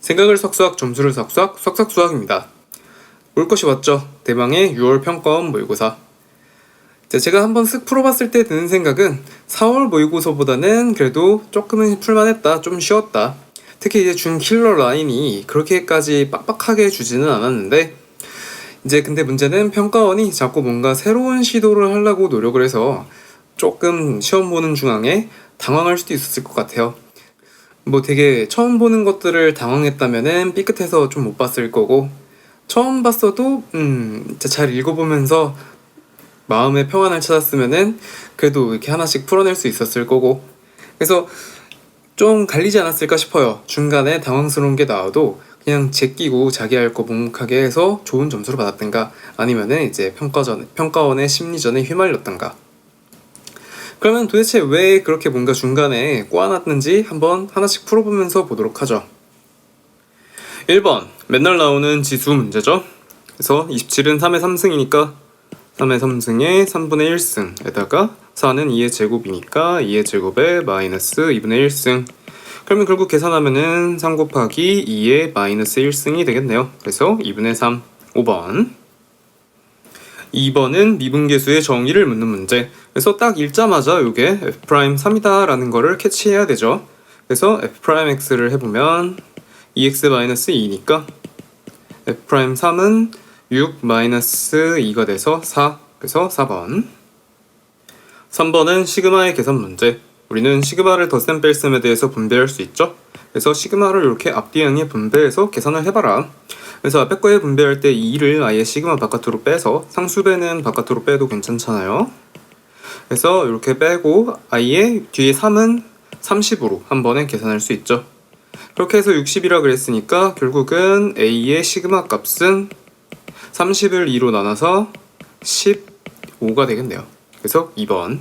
생각을 싹싹 점수를 싹싹 싹싹 수학입니다. 올 것이 왔죠. 대망의 6월 평가원 모의고사. 제가 한번 쓱 풀어봤을 때 드는 생각은 4월 모의고사보다는 그래도 조금은 풀만했다, 좀 쉬웠다. 특히 이제 준 킬러 라인이 그렇게까지 빡빡하게 주지는 않았는데 이제 근데 문제는 평가원이 자꾸 뭔가 새로운 시도를 하려고 노력을 해서 조금 시험 보는 중앙에 당황할 수도 있었을 것 같아요. 뭐 되게 처음 보는 것들을 당황했다면은 삐끗해서 좀 못 봤을 거고, 처음 봤어도 잘 읽어보면서 마음의 평안을 찾았으면은 그래도 이렇게 하나씩 풀어낼 수 있었을 거고, 그래서 좀 갈리지 않았을까 싶어요. 중간에 당황스러운 게 나와도 그냥 제끼고 자기 할 거 묵묵하게 해서 좋은 점수를 받았던가, 아니면은 이제 평가원의 심리전에 휘말렸던가. 그러면 도대체 왜 그렇게 뭔가 중간에 꼬아놨는지 한번 하나씩 풀어보면서 보도록 하죠. 1번, 맨날 나오는 지수 문제죠. 그래서 27은 3의 3승이니까 3의 3승에 3분의 1승에다가 4는 2의 제곱이니까 2의 제곱에 마이너스 2분의 1승. 그러면 결국 계산하면은 3 곱하기 2의 마이너스 1승이 되겠네요. 그래서 2분의 3. 5번. 2번은 미분계수의 정의를 묻는 문제. 그래서 딱 읽자마자 이게 f'3이다 라는 거를 캐치해야 되죠. 그래서 f'x를 해보면 2x-2니까 f'3은 6-2가 돼서 4. 그래서 4번. 3번은 시그마의 계산 문제. 우리는 시그마를 덧셈 뺄셈에 대해서 분배할 수 있죠. 그래서 시그마를 이렇게 앞뒤 양에 분배해서 계산을 해봐라. 그래서 앞에 거에 분배할 때 2를 아예 시그마 바깥으로 빼서 상수배는 바깥으로 빼도 괜찮잖아요. 그래서 이렇게 빼고 아예 뒤에 3은 30으로 한 번에 계산할 수 있죠. 그렇게 해서 60이라 그랬으니까 결국은 A의 시그마 값은 30을 2로 나눠서 15가 되겠네요. 그래서 2번.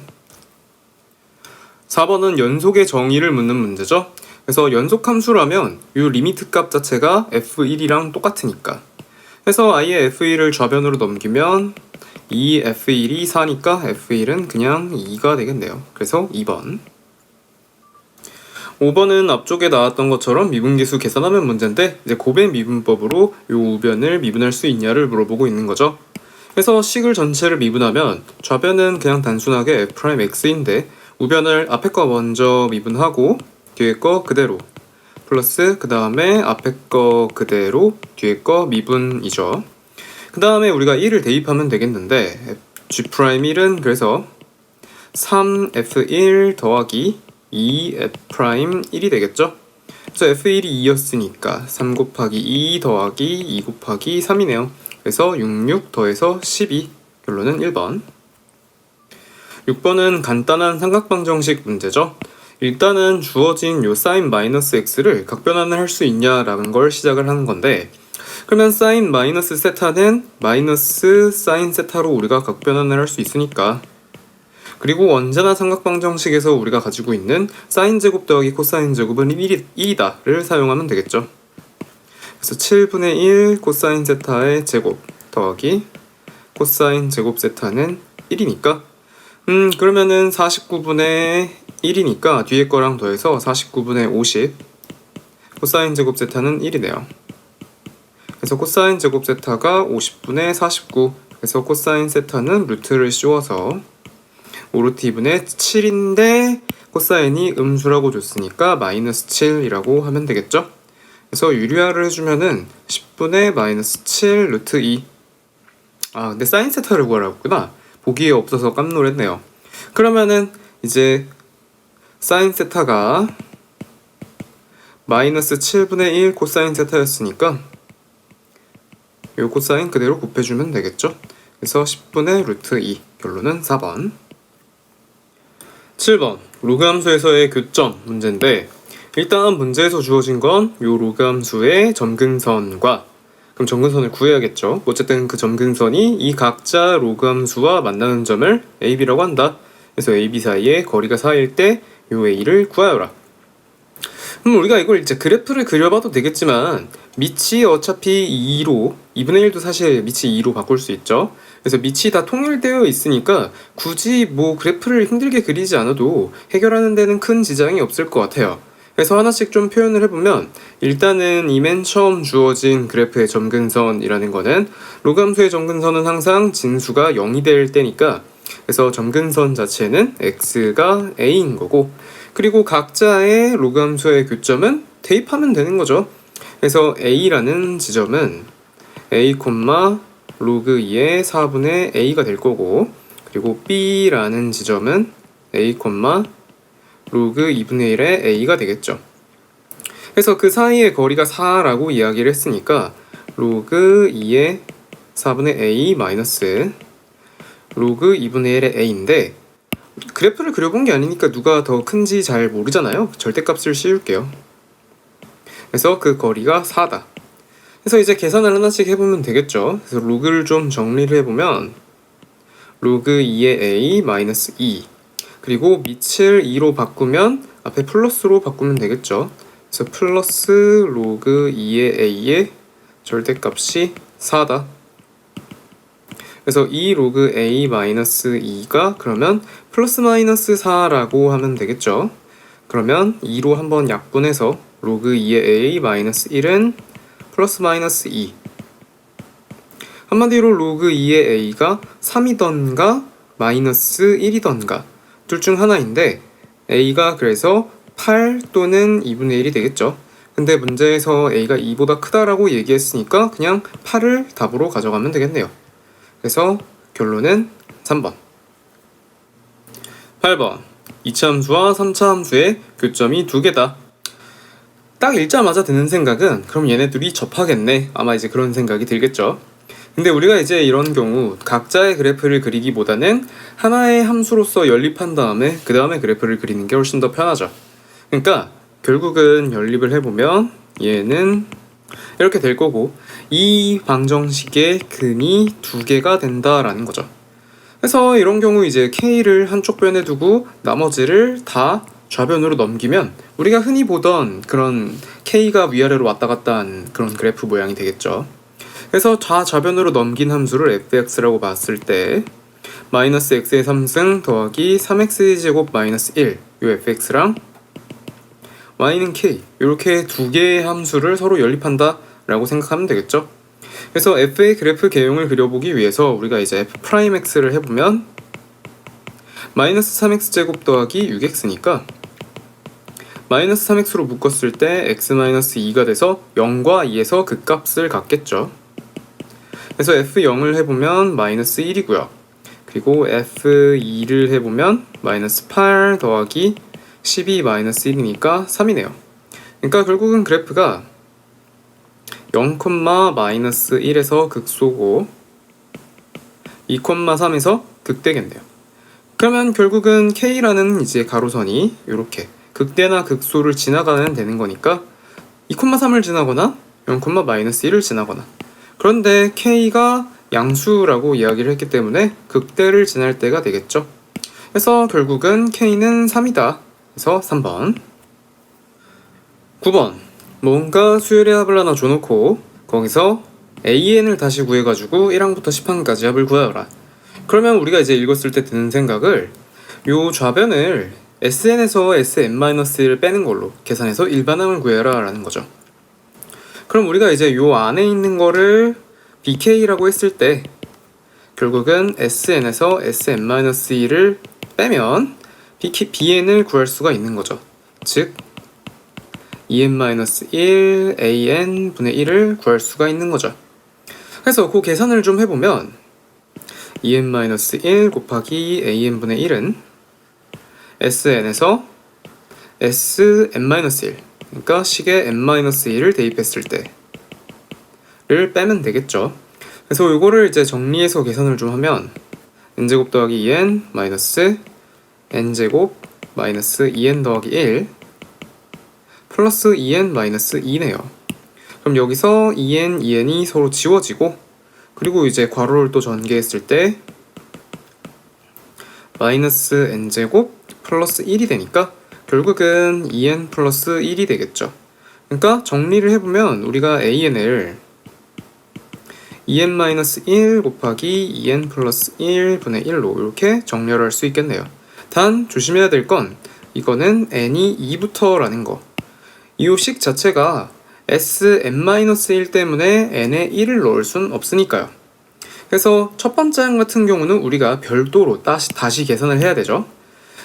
4번은 연속의 정의를 묻는 문제죠. 그래서 연속 함수라면 이 리미트 값 자체가 f1이랑 똑같으니까, 그래서 아예 f1을 좌변으로 넘기면 이 f1이 4니까 f1은 그냥 2가 되겠네요. 그래서 2번. 5번은 앞쪽에 나왔던 것처럼 미분계수 계산하면 문제인데, 이제 곱의 미분법으로 이 우변을 미분할 수 있냐를 물어보고 있는 거죠. 그래서 식을 전체를 미분하면 좌변은 그냥 단순하게 f'x인데 우변을 앞에 거 먼저 미분하고 뒤에 거 그대로 플러스 그 다음에 앞에 거 그대로 뒤에 거 미분이죠. 그 다음에 우리가 1을 대입하면 되겠는데 G'1은 그래서 3F1 더하기 2F'1이 되겠죠. 그래서 F1이 2였으니까 3 곱하기 2 더하기 2 곱하기 3이네요. 그래서 66 더해서 12. 결론은 1번. 6번은 간단한 삼각방정식 문제죠. 일단은 주어진 요 사인 마이너스 x를 각변환을 할 수 있냐라는 걸 시작을 하는 건데, 그러면 사인 마이너스 세타는 마이너스 사인 세타로 우리가 각변환을 할 수 있으니까, 그리고 언제나 삼각방정식에서 우리가 가지고 있는 사인 제곱 더하기 코사인 제곱은 1이다를 사용하면 되겠죠. 그래서 7분의 1 코사인 세타의 제곱 더하기 코사인 제곱 세타는 1이니까 그러면은 49분의 1이니까 뒤에 거랑 더해서 49분의 50 코사인 제곱 세타는 1이네요. 그래서 코사인 제곱 세타가 50분의 49. 그래서 코사인 세타는 루트를 씌워서 5루트 2분의 7인데 코사인이 음수라고 줬으니까 마이너스 7이라고 하면 되겠죠. 그래서 유리화를 해주면은 10분의 마이너스 7 루트 2. 아, 근데 사인 세타를 구하라고 했구나. 보기에 없어서 깜놀했네요. 그러면은 이제 사인 세타가 마이너스 7분의 1 코사인 세타였으니까 이 코사인 그대로 곱해주면 되겠죠. 그래서 10분의 루트 2. 결론은 4번. 7번 로그 함수에서의 교점 문제인데, 일단 문제에서 주어진 건 이 로그 함수의 점근선과, 그럼 점근선을 구해야겠죠. 어쨌든 그 점근선이 이 각자 로그 함수와 만나는 점을 AB라고 한다. 그래서 AB 사이에 거리가 4일 때 이 A를 구하여라. 그럼 우리가 이걸 이제 그래프를 그려봐도 되겠지만 밑이 어차피 2로 2분의 1도 사실 밑이 2로 바꿀 수 있죠. 그래서 밑이 다 통일되어 있으니까 굳이 뭐 그래프를 힘들게 그리지 않아도 해결하는 데는 큰 지장이 없을 것 같아요. 그래서 하나씩 좀 표현을 해보면 일단은 이 맨 처음 주어진 그래프의 점근선이라는 거는 로그 함수의 점근선은 항상 진수가 0이 될 때니까 그래서 점근선 자체는 x가 a인 거고 그리고 각자의 로그 함수의 교점은 대입하면 되는 거죠. 그래서 a라는 지점은 a, 로그 2의 4분의 a가 될 거고 그리고 b라는 지점은 a, 로그 2분의 1의 a가 되겠죠. 그래서 그 사이의 거리가 4라고 이야기를 했으니까 로그 2의 4분의 a 마이너스 로그 2분의 1의 a인데 그래프를 그려본 게 아니니까 누가 더 큰지 잘 모르잖아요. 절대값을 씌울게요. 그래서 그 거리가 4다. 그래서 이제 계산을 하나씩 해보면 되겠죠. 그래서 로그를 좀 정리를 해보면 로그 2의 a 마이너스 2 그리고 밑을 2로 바꾸면 앞에 플러스로 바꾸면 되겠죠. 그래서 플러스 로그 2의 a의 절대값이 4다. 그래서 2 로그 a 마이너스 2가 그러면 플러스 마이너스 4라고 하면 되겠죠. 그러면 2로 한번 약분해서 로그 2의 a 마이너스 1은 플러스 마이너스 2 한마디로 로그 2의 a가 3이던가 마이너스 1이던가 둘 중 하나인데 a가 그래서 8 또는 2분의 1이 되겠죠. 근데 문제에서 a가 2보다 크다라고 얘기했으니까 그냥 8을 답으로 가져가면 되겠네요. 그래서 결론은 3번. 8번 2차 함수와 3차 함수의 교점이 두 개다. 딱 읽자마자 드는 생각은 그럼 얘네들이 접하겠네. 아마 이제 그런 생각이 들겠죠. 근데 우리가 이제 이런 경우 각자의 그래프를 그리기보다는 하나의 함수로서 연립한 다음에 그 다음에 그래프를 그리는 게 훨씬 더 편하죠. 그러니까 결국은 연립을 해보면 얘는 이렇게 될 거고 이 방정식의 근이 두 개가 된다라는 거죠. 그래서 이런 경우 이제 K를 한쪽 변에 두고 나머지를 다 좌변으로 넘기면 우리가 흔히 보던 그런 K가 위아래로 왔다 갔다 한 그런 그래프 모양이 되겠죠. 그래서 좌변으로 넘긴 함수를 fx라고 봤을 때 마이너스 x의 3승 더하기 3x제곱 마이너스 1 요 fx랑 y는 k 이렇게 두 개의 함수를 서로 연립한다 라고 생각하면 되겠죠. 그래서 f의 그래프 개용을 그려보기 위해서 우리가 이제 f'x를 해보면 마이너스 3x제곱 더하기 6x니까 마이너스 3x로 묶었을 때 x-2가 돼서 0과 2에서 극값을 갖겠죠. 그래서 f0을 해보면 마이너스 1이고요. 그리고 f2를 해보면 마이너스 8 더하기 12 마이너스 1이니까 3이네요. 그러니까 결국은 그래프가 0, 마이너스 1에서 극소고 2, 3에서 극대겠네요. 그러면 결국은 K라는 이제 가로선이 이렇게 극대나 극소를 지나가면 되는 거니까 2, 3을 지나거나 0, 마이너스 1을 지나거나 그런데 K가 양수라고 이야기를 했기 때문에 극대를 지날 때가 되겠죠. 그래서 결국은 K는 3이다. 그래서 3번. 9번 뭔가 수열의 합을 하나 줘놓고 거기서 AN을 다시 구해가지고 1항부터 10항까지 합을 구하여라. 그러면 우리가 이제 읽었을 때 드는 생각을 요 좌변을 SN에서 SM-1을 빼는 걸로 계산해서 일반항을 구해라 라는 거죠. 그럼 우리가 이제 요 안에 있는 거를 BK라고 했을 때 결국은 SN에서 SM-1을 빼면 BN을 구할 수가 있는 거죠. 즉 EN-1 AN분의 1을 구할 수가 있는 거죠. 그래서 그 계산을 좀 해보면 EN-1 곱하기 AN분의 1은 SN에서 SM-1 그러니까 식에 n-1을 대입했을 때를 빼면 되겠죠. 그래서 이거를 이제 정리해서 계산을 좀 하면 n제곱 더하기 2n 마이너스 n제곱 마이너스 2n 더하기 1 플러스 2n 마이너스 2네요. 그럼 여기서 2n, 2n이 서로 지워지고 그리고 이제 괄호를 또 전개했을 때 마이너스 n제곱 플러스 1이 되니까 결국은 2n 플러스 1이 되겠죠. 그러니까 정리를 해보면 우리가 an을 2n-1 곱하기 2n 플러스 1분의 1로 이렇게 정렬할 수 있겠네요. 단 조심해야 될 건 이거는 n이 2부터라는 거. 이 식 자체가 Sn-1 때문에 n에 1을 넣을 순 없으니까요. 그래서 첫 번째 항 같은 경우는 우리가 별도로 다시 계산을 해야 되죠.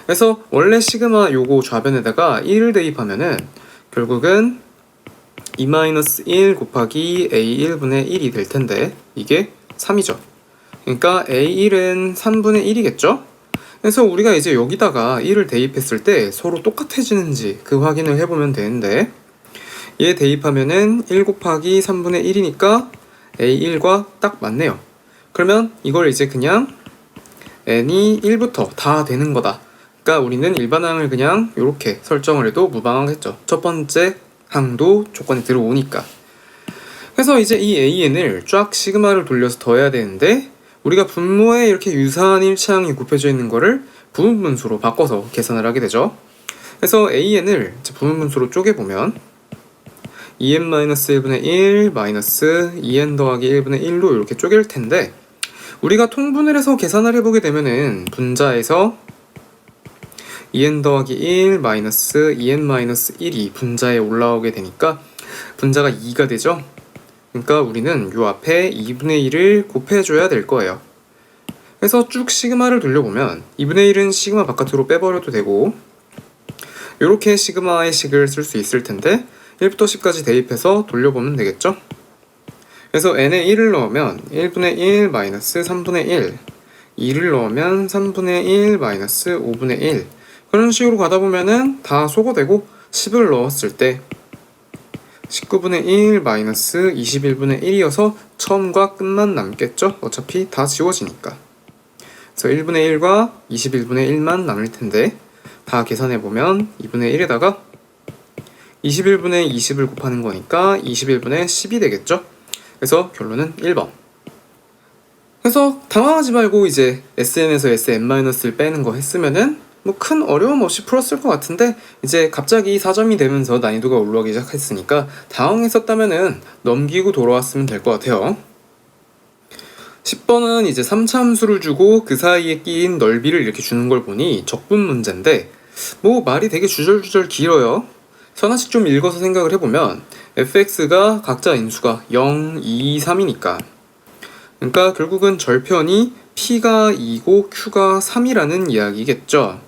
그래서 원래 시그마 요거 좌변에다가 1을 대입하면은 결국은 2-1 곱하기 A1분의 1이 될 텐데 이게 3이죠. 그러니까 A1은 3분의 1이겠죠? 그래서 우리가 이제 여기다가 1을 대입했을 때 서로 똑같아지는지 그 확인을 해보면 되는데 얘 대입하면은 1 곱하기 3분의 1이니까 A1과 딱 맞네요. 그러면 이걸 이제 그냥 n이 1부터 다 되는 거다. 그러니까 우리는 일반항을 그냥 이렇게 설정을 해도 무방하겠죠. 첫 번째 항도 조건이 들어오니까. 그래서 이제 이 an을 쫙 시그마를 돌려서 더해야 되는데 우리가 분모에 이렇게 유사한 일치항이 곱해져 있는 거를 부분분수로 바꿔서 계산을 하게 되죠. 그래서 an을 부분분수로 쪼개보면 2n-1분의 1 마이너스 2n 더하기 1분의 1로 이렇게 쪼갤 텐데 우리가 통분을 해서 계산을 해보게 되면은 분자에서 2n 더하기 1 마이너스 2n-1이 분자에 올라오게 되니까 분자가 2가 되죠. 그러니까 우리는 요 앞에 2분의 1을 곱해줘야 될 거예요. 그래서 쭉 시그마를 돌려보면 2분의 1은 시그마 바깥으로 빼버려도 되고 이렇게 시그마의 식을 쓸 수 있을 텐데 1부터 10까지 대입해서 돌려보면 되겠죠. 그래서 n에 1을 넣으면 1분의 1 마이너스 3분의 1 2를 넣으면 3분의 1 마이너스 5분의 1 그런 식으로 가다 보면은 다 소거되고 10을 넣었을 때 19분의 1 마이너스 21분의 1이어서 처음과 끝만 남겠죠? 어차피 다 지워지니까. 그래서 1분의 1과 21분의 1만 남을 텐데 다 계산해보면 2분의 1에다가 21분의 20을 곱하는 거니까 21분의 10이 되겠죠? 그래서 결론은 1번. 그래서 당황하지 말고 이제 SN에서 SN-을 빼는 거 했으면은 뭐 큰 어려움 없이 풀었을 것 같은데 이제 갑자기 4점이 되면서 난이도가 올라가기 시작했으니까 당황했었다면은 넘기고 돌아왔으면 될 것 같아요. 10번은 이제 3차 함수를 주고 그 사이에 끼인 넓이를 이렇게 주는 걸 보니 적분 문제인데 뭐 말이 되게 주절주절 길어요. 하나씩 좀 읽어서 생각을 해보면 fx가 각자 인수가 0, 2, 3이니까 그러니까 결국은 절편이 p가 2고 q가 3이라는 이야기겠죠.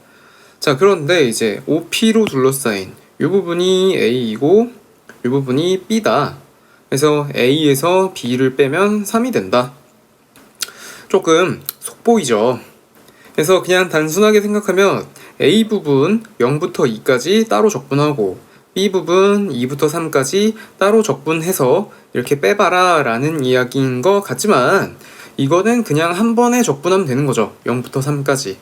자, 그런데 이제 OP로 둘러싸인 이 부분이 A이고 이 부분이 B다. 그래서 A에서 B를 빼면 3이 된다. 조금 속보이죠. 그래서 그냥 단순하게 생각하면 A 부분 0부터 2까지 따로 적분하고 B 부분 2부터 3까지 따로 적분해서 이렇게 빼봐라 라는 이야기인 것 같지만 이거는 그냥 한 번에 적분하면 되는 거죠. 0부터 3까지.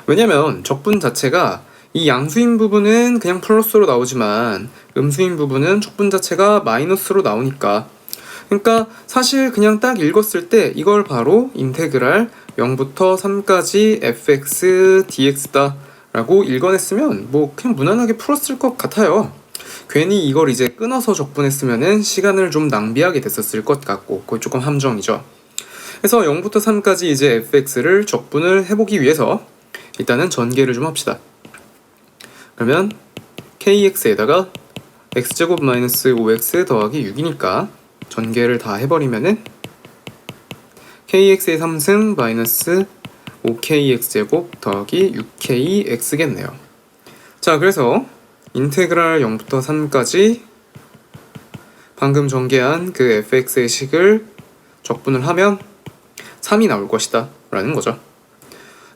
왜냐면 적분 자체가 이 양수인 부분은 그냥 플러스로 나오지만 음수인 부분은 적분 자체가 마이너스로 나오니까 그러니까 사실 그냥 딱 읽었을 때 이걸 바로 인테그랄 0부터 3까지 fx dx다 라고 읽어냈으면 뭐 그냥 무난하게 풀었을 것 같아요. 괜히 이걸 이제 끊어서 적분했으면은 시간을 좀 낭비하게 됐었을 것 같고 그건 조금 함정이죠. 그래서 0부터 3까지 이제 fx를 적분을 해보기 위해서 일단은 전개를 좀 합시다. 그러면 kx에다가 x제곱 마이너스 5x 더하기 6이니까 전개를 다 해버리면은 kx의 3승 마이너스 5kx제곱 더하기 6kx겠네요. 자, 그래서 인테그랄 0부터 3까지 방금 전개한 그 fx의 식을 적분을 하면 3이 나올 것이다 라는 거죠.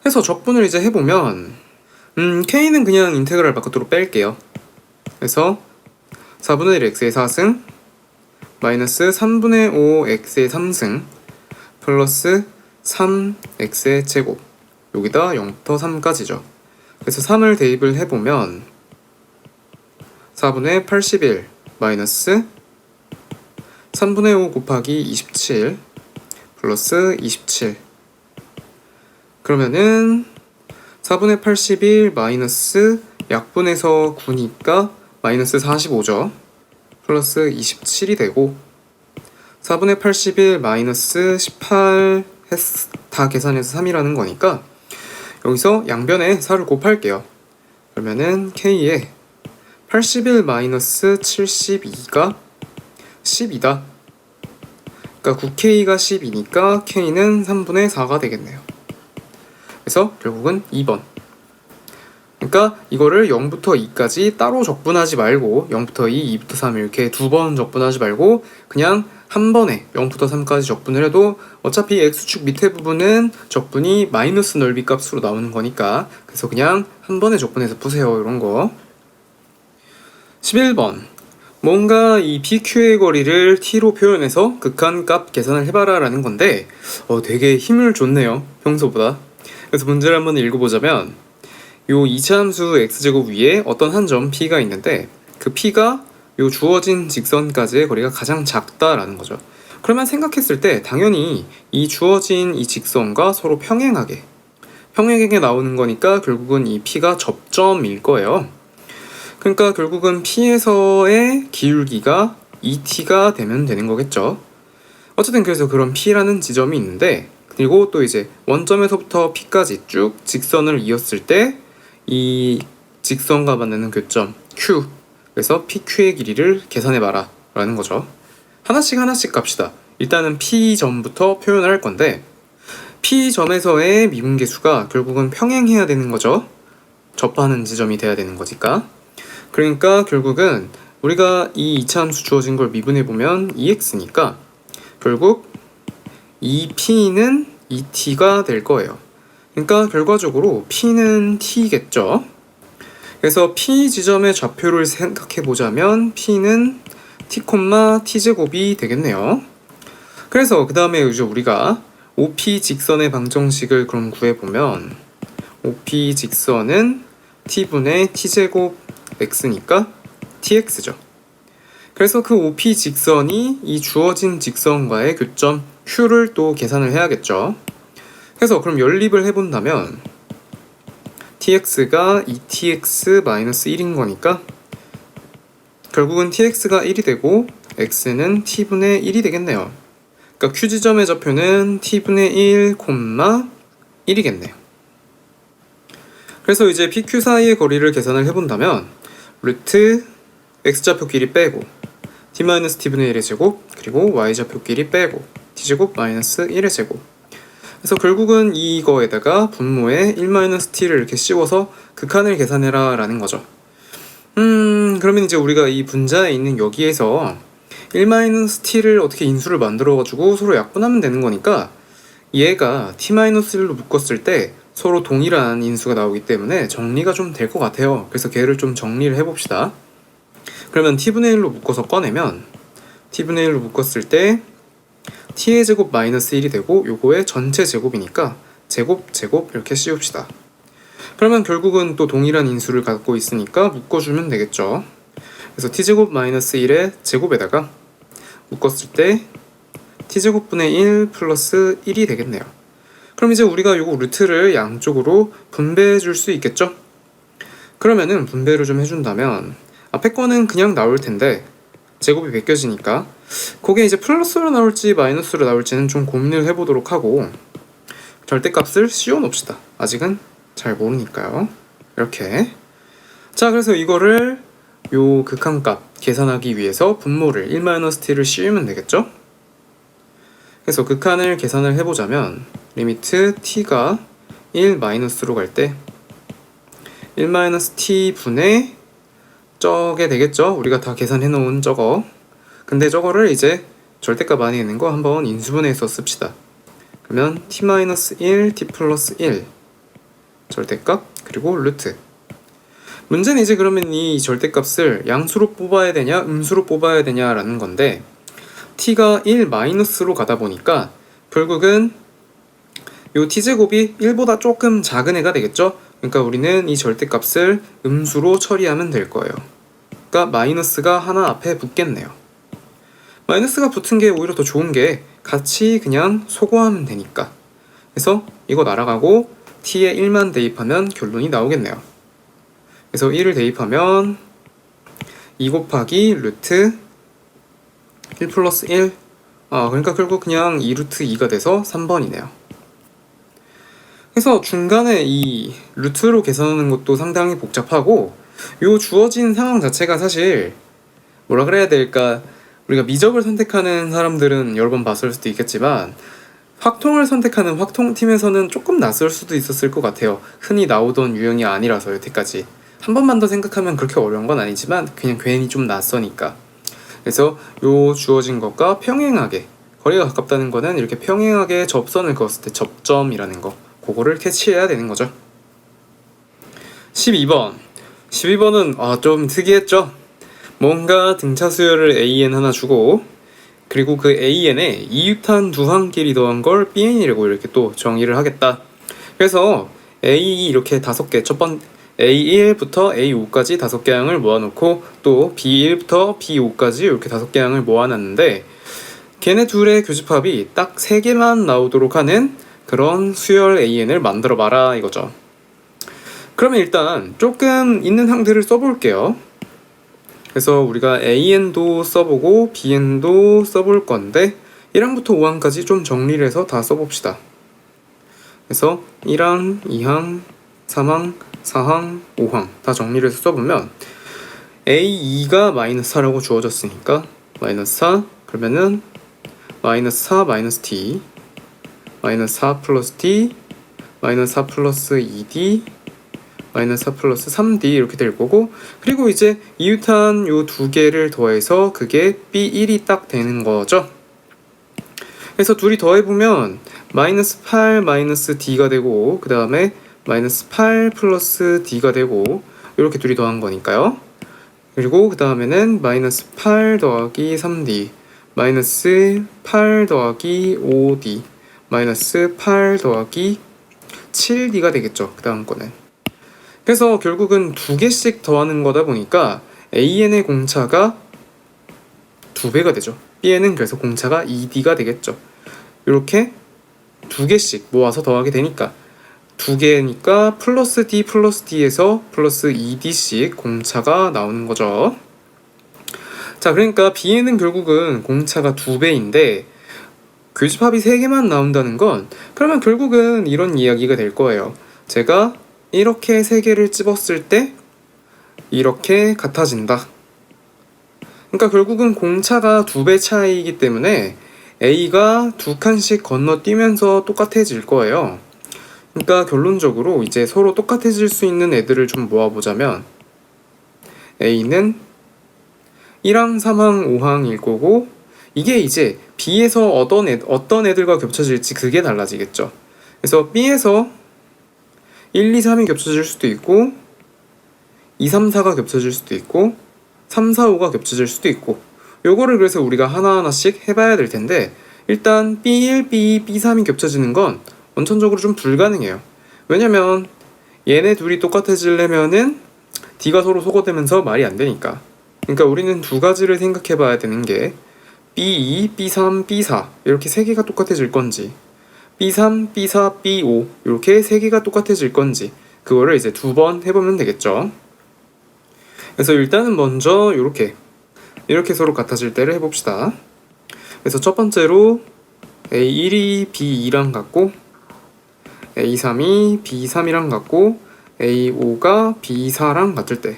그래서 적분을 이제 해보면 k는 그냥 인테그랄 바깥으로 뺄게요. 그래서 4분의 1 x의 4승 마이너스 3분의 5 x의 3승 플러스 3 x의 제곱 여기다 0부터 3까지죠. 그래서 3을 대입을 해보면 4분의 81 마이너스 3분의 5 곱하기 27 플러스 27 그러면은 4분의 81 마이너스 약분해서 9니까 마이너스 45죠. 플러스 27이 되고 4분의 81 마이너스 18 다 계산해서 3이라는 거니까 여기서 양변에 4를 곱할게요. 그러면은 k에 81-72가 12다. 그러니까 9K가 12니까 K는 3분의 4가 되겠네요. 그래서 결국은 2번. 그러니까 이거를 0부터 2까지 따로 적분하지 말고 0부터 2, 2부터 3 이렇게 두 번 적분하지 말고 그냥 한 번에 0부터 3까지 적분을 해도 어차피 X축 밑에 부분은 적분이 마이너스 넓이 값으로 나오는 거니까 그래서 그냥 한 번에 적분해서 푸세요. 이런 거. 11번. 뭔가 이 PQ의 거리를 T로 표현해서 극한값 계산을 해봐라 라는 건데 되게 힘을 줬네요. 평소보다. 그래서 문제를 한번 읽어보자면 요 이차함수 x제곱 위에 어떤 한 점 P가 있는데 그 P가 요 주어진 직선까지의 거리가 가장 작다라는 거죠. 그러면 생각했을 때 당연히 이 주어진 이 직선과 서로 평행하게 나오는 거니까 결국은 이 P가 접점일 거예요. 그러니까 결국은 P에서의 기울기가 2t가 되면 되는 거겠죠. 어쨌든 그래서 그런 P라는 지점이 있는데 그리고 또 이제 원점에서부터 P까지 쭉 직선을 이었을 때 이 직선과 만나는 교점 Q, 그래서 PQ의 길이를 계산해봐라 라는 거죠. 하나씩 갑시다. 일단은 P점부터 표현을 할 건데 P점에서의 미분계수가 결국은 평행해야 되는 거죠. 접하는 지점이 돼야 되는 거니까. 그러니까 결국은 우리가 이 이차함수 주어진 걸 미분해보면 2x니까 결국 2p는 2t가 될 거예요. 그러니까 결과적으로 p는 t겠죠. 그래서 p 지점의 좌표를 생각해보자면 p는 t,t제곱이 되겠네요. 그래서 그 다음에 이제 우리가 OP 직선의 방정식을 그럼 구해보면 OP 직선은 t분의 t제곱 x니까 tx죠. 그래서 그 OP 직선이 이 주어진 직선과의 교점 Q를 또 계산을 해야겠죠. 그래서 그럼 연립을 해본다면 tx가 2tx-1인 거니까 결국은 tx가 1이 되고 x는 t분의 1이 되겠네요. 그러니까 Q 지점의 좌표는 t분의 1, 1이겠네요. 그래서 이제 PQ 사이의 거리를 계산을 해본다면 루트 x좌표 길이 빼고 t-t분의 1의 제곱 그리고 y좌표 길이 빼고 t제곱 마이너스 1의 제곱. 그래서 결국은 이거에다가 분모에 1-t를 이렇게 씌워서 극한을 계산해라 라는 거죠. 그러면 이제 우리가 이 분자에 있는 여기에서 1-t를 어떻게 인수를 만들어가지고 서로 약분하면 되는 거니까 얘가 t-1로 묶었을 때 서로 동일한 인수가 나오기 때문에 정리가 좀 될 것 같아요. 그래서 걔를 좀 정리를 해봅시다. 그러면 t분의 1로 묶어서 꺼내면 t분의 1로 묶었을 때 t의 제곱 마이너스 1이 되고 요거의 전체 제곱이니까 제곱 이렇게 씌웁시다. 그러면 결국은 또 동일한 인수를 갖고 있으니까 묶어주면 되겠죠. 그래서 t제곱 마이너스 1의 제곱에다가 묶었을 때 t제곱분의 1 플러스 1이 되겠네요. 그럼 이제 우리가 요거 루트를 양쪽으로 분배해 줄 수 있겠죠? 그러면은 분배를 좀 해준다면 앞에 거는 그냥 나올 텐데 제곱이 벗겨지니까 그게 이제 플러스로 나올지 마이너스로 나올지는 좀 고민을 해보도록 하고 절대값을 씌워 놓읍시다. 아직은 잘 모르니까요. 이렇게. 자, 그래서 이거를 요 극한값 계산하기 위해서 분모를 1-t를 씌우면 되겠죠? 그래서 극한을 계산을 해보자면 리미트 t가 1-로 갈 때 1-t 분의 저게 되겠죠? 우리가 다 계산해 놓은 저거. 근데 저거를 이제 절대값 안에 있는 거 한번 인수분해해서 씁시다. 그러면 t-1, t 플러스 1 절대값 그리고 루트. 문제는 이제 그러면 이 절대값을 양수로 뽑아야 되냐 음수로 뽑아야 되냐라는 건데 t가 1-로 가다 보니까 결국은 요 t제곱이 1보다 조금 작은 애가 되겠죠? 그러니까 우리는 이 절대값을 음수로 처리하면 될 거예요. 그러니까 마이너스가 하나 앞에 붙겠네요. 마이너스가 붙은 게 오히려 더 좋은 게 같이 그냥 소거하면 되니까. 그래서 이거 날아가고 t에 1만 대입하면 결론이 나오겠네요. 그래서 1을 대입하면 2 곱하기 루트 1 플러스 1. 그러니까 결국 그냥 2루트 2가 돼서 3번이네요. 그래서 중간에 이 루트로 계산하는 것도 상당히 복잡하고 요 주어진 상황 자체가 사실 뭐라 그래야 될까, 우리가 미적을 선택하는 사람들은 여러 번 봤을 수도 있겠지만 확통을 선택하는 확통팀에서는 조금 낯설 수도 있었을 것 같아요. 흔히 나오던 유형이 아니라서 여태까지. 한 번만 더 생각하면 그렇게 어려운 건 아니지만 그냥 괜히 좀 낯서니까. 그래서 요 주어진 것과 평행하게, 거리가 가깝다는 거는 이렇게 평행하게 접선을 그었을 때 접점이라는 거, 그거를 캐치해야 되는 거죠. 12번은 좀 특이했죠. 뭔가 등차 수열을 AN 하나 주고, 그리고 그 AN에 이유탄 두 항끼리 더한 걸 BN이라고 이렇게 또 정의를 하겠다. 그래서 A 이렇게 5개, A1부터 A5까지 5개 항을 모아놓고 또 B1부터 B5까지 이렇게 5개 항을 모아놨는데, 걔네 둘의 교집합이 딱 3개만 나오도록 하는 그런 수열 AN을 만들어봐라 이거죠. 그러면 일단 조금 있는 항들을 써볼게요. 그래서 우리가 AN도 써보고 BN도 써볼 건데 1항부터 5항까지 좀 정리를 해서 다 써봅시다. 그래서 1항, 2항, 3항, 4항, 5항 다 정리를 해서 써보면 A2가 마이너스 4라고 주어졌으니까 마이너스 4, 그러면은 마이너스 4 마이너스 t, 마이너스 4 플러스 t, 마이너스 4 플러스 2d, 마이너스 4 플러스 3d 이렇게 될 거고, 그리고 이제 이유탄 요 두 개를 더해서 그게 B1이 딱 되는 거죠. 그래서 둘이 더해보면 마이너스 8 마이너스 d가 되고, 그 다음에 마이너스 8 플러스 d가 되고, 이렇게 둘이 더한 거니까요. 그리고 그 다음에는 마이너스 8 더하기 3d, 마이너스 8 더하기 5d, 마이너스 8 더하기 7d가 되겠죠. 그 다음 거는. 그래서 결국은 2개씩 더하는 거다 보니까 AN의 공차가 2배가 되죠. BN은 그래서 공차가 2D가 되겠죠. 이렇게 2개씩 모아서 더하게 되니까 2개니까 플러스 D 플러스 D에서 플러스 2D씩 공차가 나오는 거죠. 자, 그러니까 BN은 결국은 공차가 2배인데 교집합이 3개만 나온다는 건, 그러면 결국은 이런 이야기가 될 거예요. 제가 이렇게 3개를 찝었을 때 이렇게 같아진다. 그러니까 결국은 공차가 2배 차이이기 때문에 A가 2칸씩 건너뛰면서 똑같아질 거예요. 그러니까 결론적으로 이제 서로 똑같아질 수 있는 애들을 좀 모아보자면 A는 1항, 3항, 5항일 거고, 이게 이제 B에서 어떤 애들과 겹쳐질지 그게 달라지겠죠. 그래서 B에서 1, 2, 3이 겹쳐질 수도 있고 2, 3, 4가 겹쳐질 수도 있고 3, 4, 5가 겹쳐질 수도 있고, 요거를 그래서 우리가 하나하나씩 해봐야 될 텐데, 일단 B1, B2, B3이 겹쳐지는 건 원천적으로 좀 불가능해요. 왜냐면 얘네 둘이 똑같아지려면은 D가 서로 소거되면서 말이 안 되니까. 그러니까 우리는 2가지를 생각해 봐야 되는 게 B2, B3, B4 이렇게 3개가 똑같아질 건지, B3, B4, B5 이렇게 3개가 똑같아질 건지, 그거를 이제 2번 해보면 되겠죠. 그래서 일단은 먼저 이렇게 서로 같아질 때를 해봅시다. 그래서 첫 번째로 A1이 B2랑 같고, A3이 B3이랑 같고, A5가 B4랑 같을 때,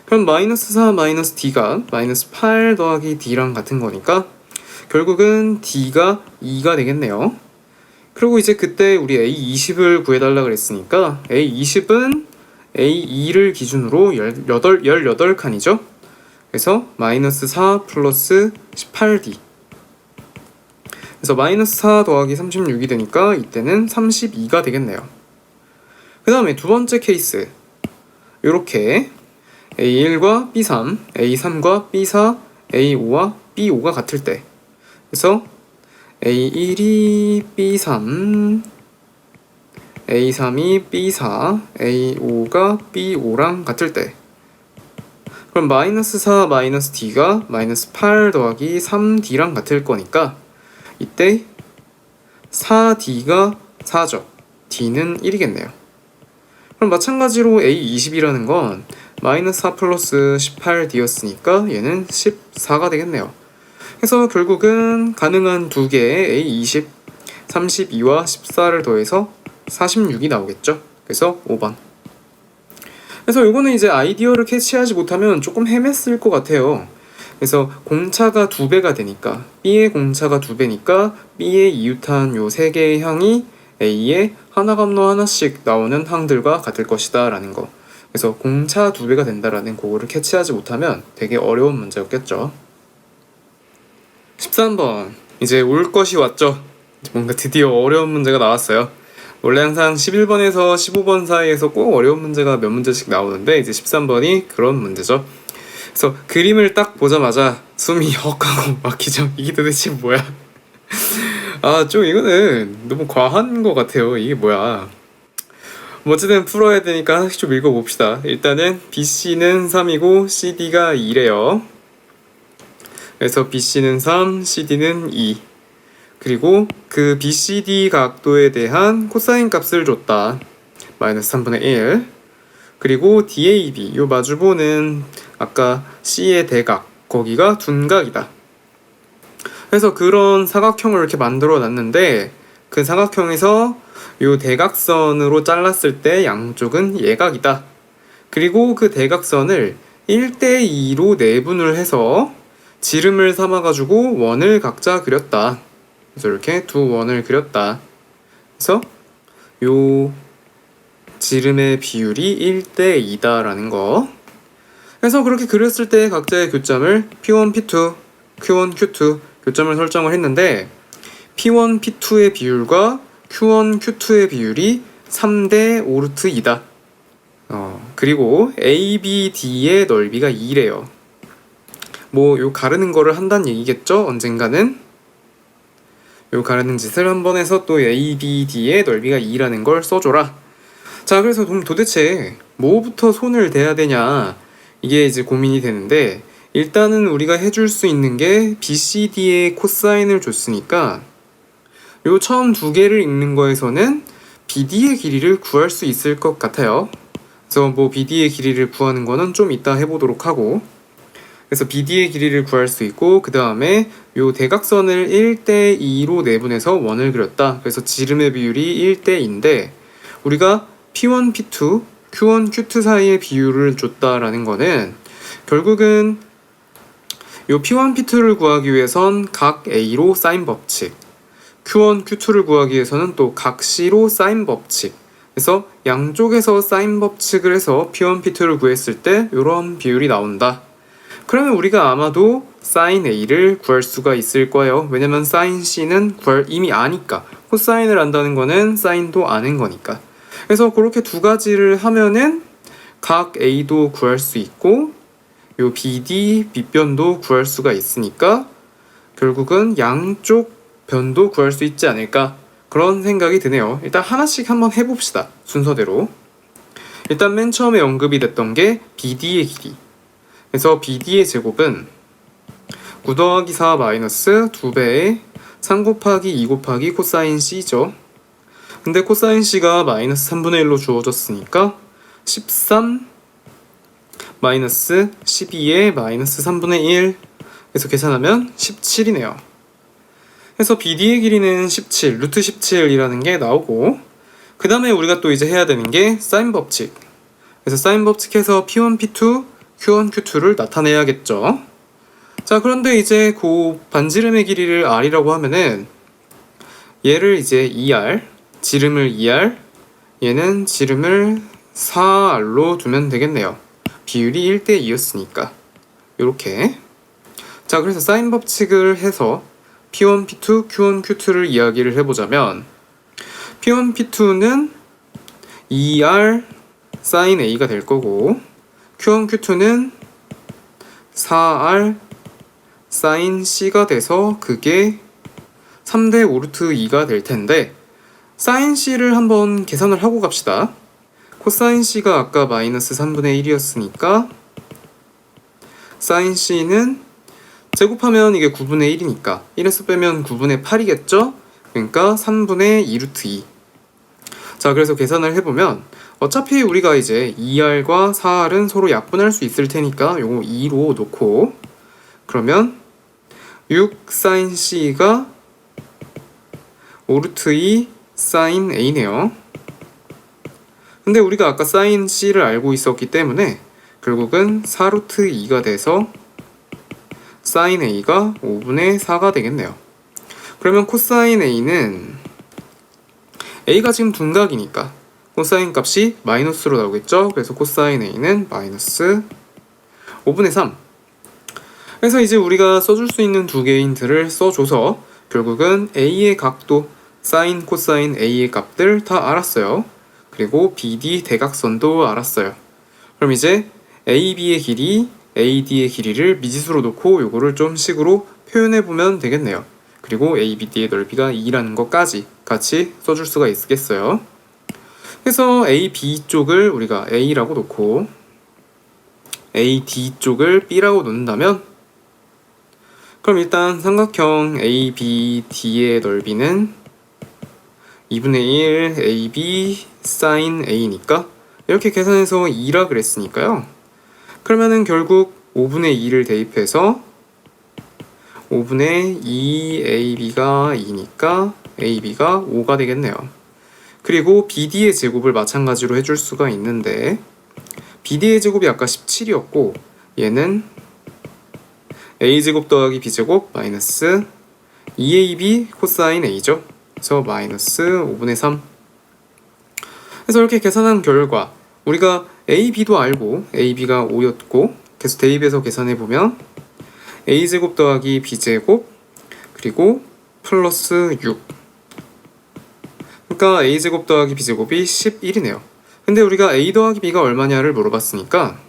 그럼 마이너스 4 마이너스 D가 마이너스 8 더하기 D랑 같은 거니까 결국은 D가 2가 되겠네요. 그리고 이제 그때 우리 A20을 구해달라 그랬으니까 A20은 A2를 기준으로 18칸이죠. 그래서 마이너스 4 플러스 18D, 그래서 마이너스 4 더하기 36이 되니까 이때는 32가 되겠네요. 그 다음에 두 번째 케이스, 이렇게 A1과 B3, A3과 B4, A5와 B5가 같을 때, 그래서 A1이 B3, A3이 B4, A5가 B5랑 같을 때, 그럼 마이너스 4 마이너스 D가 마이너스 8 더하기 3D랑 같을 거니까 이때 4D가 4죠. D는 1이겠네요. 그럼 마찬가지로 A20이라는 건 마이너스 4 플러스 18D였으니까 얘는 14가 되겠네요. 그래서 결국은 가능한 두 개의 A20, 32와 14를 더해서 46이 나오겠죠. 그래서 5번. 그래서 요거는 이제 아이디어를 캐치하지 못하면 조금 헤맸을 것 같아요. 그래서 공차가 2배가 되니까 B의 공차가 2배니까 B의 이유탄 요 3개의 항이 A의 하나 감로 하나씩 나오는 항들과 같을 것이다 라는 거. 그래서 공차 2배가 된다라는 그거를 캐치하지 못하면 되게 어려운 문제였겠죠. 13번. 이제 올 것이 왔죠. 뭔가 드디어 어려운 문제가 나왔어요. 원래 항상 11번에서 15번 사이에서 꼭 어려운 문제가 몇 문제씩 나오는데 이제 13번이 그런 문제죠. 그래서 그림을 딱 보자마자 숨이 헉하고 막히죠. 이게 도대체 뭐야? 아, 좀 이거는 너무 과한 것 같아요. 이게 뭐야? 뭐 어쨌든 풀어야 되니까 하나씩 좀 읽어봅시다. 일단은 BC는 3이고 CD가 2래요. 그래서 BC는 3, CD는 2. 그리고 그 BCD 각도에 대한 코사인 값을 줬다. 마이너스 3분의 1. 그리고 DAB, 요 마주보는 아까 C의 대각, 거기가 둔각이다. 그래서 그런 사각형을 이렇게 만들어 놨는데 그 사각형에서 요 대각선으로 잘랐을 때 양쪽은 예각이다. 그리고 그 대각선을 1대2로 내분을 해서 지름을 삼아가지고 원을 각자 그렸다. 그래서 이렇게 두 원을 그렸다. 그래서 요 지름의 비율이 1대2다 라는 거. 그래서 그렇게 그렸을 때 각자의 교점을 P1, P2, Q1, Q2 교점을 설정을 했는데 P1, P2의 비율과 Q1, Q2의 비율이 3대 5루트 2다. 그리고 ABD의 넓이가 2래요. 뭐 요 가르는 거를 한다는 얘기겠죠? 언젠가는 요 가르는 짓을 한번 해서 또 ABD의 넓이가 2라는 걸 써줘라. 자, 그래서 도대체 뭐부터 손을 대야 되냐, 이게 이제 고민이 되는데 일단은 우리가 해줄 수 있는 게 BCD의 코사인을 줬으니까 요 처음 2개를 읽는 거에서는 BD의 길이를 구할 수 있을 것 같아요. 그래서 뭐 BD의 길이를 구하는 거는 좀 이따 해보도록 하고, 그래서 BD의 길이를 구할 수 있고 그 다음에 요 대각선을 1대2로 내분해서 원을 그렸다. 그래서 지름의 비율이 1대2인데 우리가 P1, P2, Q1, Q2 사이의 비율을 줬다라는 거는 결국은 요 P1, P2를 구하기 위해선 각 A로 사인 법칙, Q1, Q2를 구하기 위해서는 또 각 C로 사인 법칙, 그래서 양쪽에서 사인 법칙을 해서 P1, P2를 구했을 때 이런 비율이 나온다. 그러면 우리가 아마도 사인 A를 구할 수가 있을 거예요. 왜냐면 사인 C는 이미 아니까. 코사인을 안다는 거는 사인도 아는 거니까. 그래서 그렇게 2가지를 하면은 각 A도 구할 수 있고 요 BD, B변도 구할 수가 있으니까 결국은 양쪽 변도 구할 수 있지 않을까, 그런 생각이 드네요. 일단 하나씩 한번 해봅시다. 순서대로. 일단 맨 처음에 언급이 됐던 게 BD의 길이. 그래서 BD의 제곱은 9 더하기 4 마이너스 2배의 3 곱하기 2 곱하기 코사인 C죠. 근데 코사인 C가 마이너스 3분의 1로 주어졌으니까 13 마이너스 12의 마이너스 3분의 1, 그래서 계산하면 17이네요. 그래서 BD의 길이는 17, 루트 17이라는 게 나오고, 그 다음에 우리가 또 이제 해야 되는 게 사인 법칙. 그래서 사인 법칙해서 P1, P2, Q1, Q2를 나타내야겠죠. 자, 그런데 이제 그 반지름의 길이를 R이라고 하면은 얘를 이제 2R, 지름을 2R, 얘는 지름을 4R로 두면 되겠네요. 비율이 1대2였으니까 요렇게. 자, 그래서 사인 법칙을 해서 P1, P2, Q1, Q2를 이야기를 해보자면 P1, P2는 2R sin A가 될 거고 Q1, Q2는 4R sin C가 돼서 그게 3대 5루트 2가 될 텐데, sin C를 한번 계산을 하고 갑시다. 코사인 C가 아까 마이너스 3분의 1이었으니까 sin C는 제곱하면 이게 9분의 1이니까 1에서 빼면 9분의 8이겠죠? 그러니까 3분의 2루트 2. 자, 그래서 계산을 해보면 어차피 우리가 이제 2R과 4R은 서로 약분할 수 있을 테니까 요거 2로 놓고, 그러면 6 sin C가 5루트 2 sin A네요. 근데 우리가 아까 사인 C를 알고 있었기 때문에 결국은 4루트 2가 돼서 사인 A가 5분의 4가 되겠네요. 그러면 코사인 A는 A가 지금 둔각이니까 코사인 값이 마이너스로 나오겠죠. 그래서 코사인 A는 마이너스 5분의 3. 그래서 이제 우리가 써줄 수 있는 두 개의 힌트를 써줘서 결국은 A의 각도, 사인, 코사인 A의 값들 다 알았어요. 그리고 BD 대각선도 알았어요. 그럼 이제 AB의 길이, AD의 길이를 미지수로 놓고 요거를 좀 식으로 표현해보면 되겠네요. 그리고 ABD의 넓이가 2라는 것까지 같이 써줄 수가 있겠어요. 그래서 AB 쪽을 우리가 A라고 놓고 AD 쪽을 B라고 놓는다면 그럼 일단 삼각형 ABD의 넓이는 2분의 1 AB sin A니까 이렇게 계산해서 2라 그랬으니까요. 그러면은 결국 5분의 2를 대입해서 5분의 2 AB가 2니까 AB가 5가 되겠네요. 그리고 BD의 제곱을 마찬가지로 해줄 수가 있는데 BD의 제곱이 아까 17이었고 얘는 A제곱 더하기 B제곱 마이너스 2AB 코사인 A죠. 그래서 마이너스 5분의 3. 그래서 이렇게 계산한 결과 우리가 AB도 알고 AB가 5였고 계속 대입해서 계산해보면 A제곱 더하기 B제곱 그리고 플러스 6. 그러니까 A제곱 더하기 B제곱이 11이네요. 근데 우리가 A 더하기 B가 얼마냐를 물어봤으니까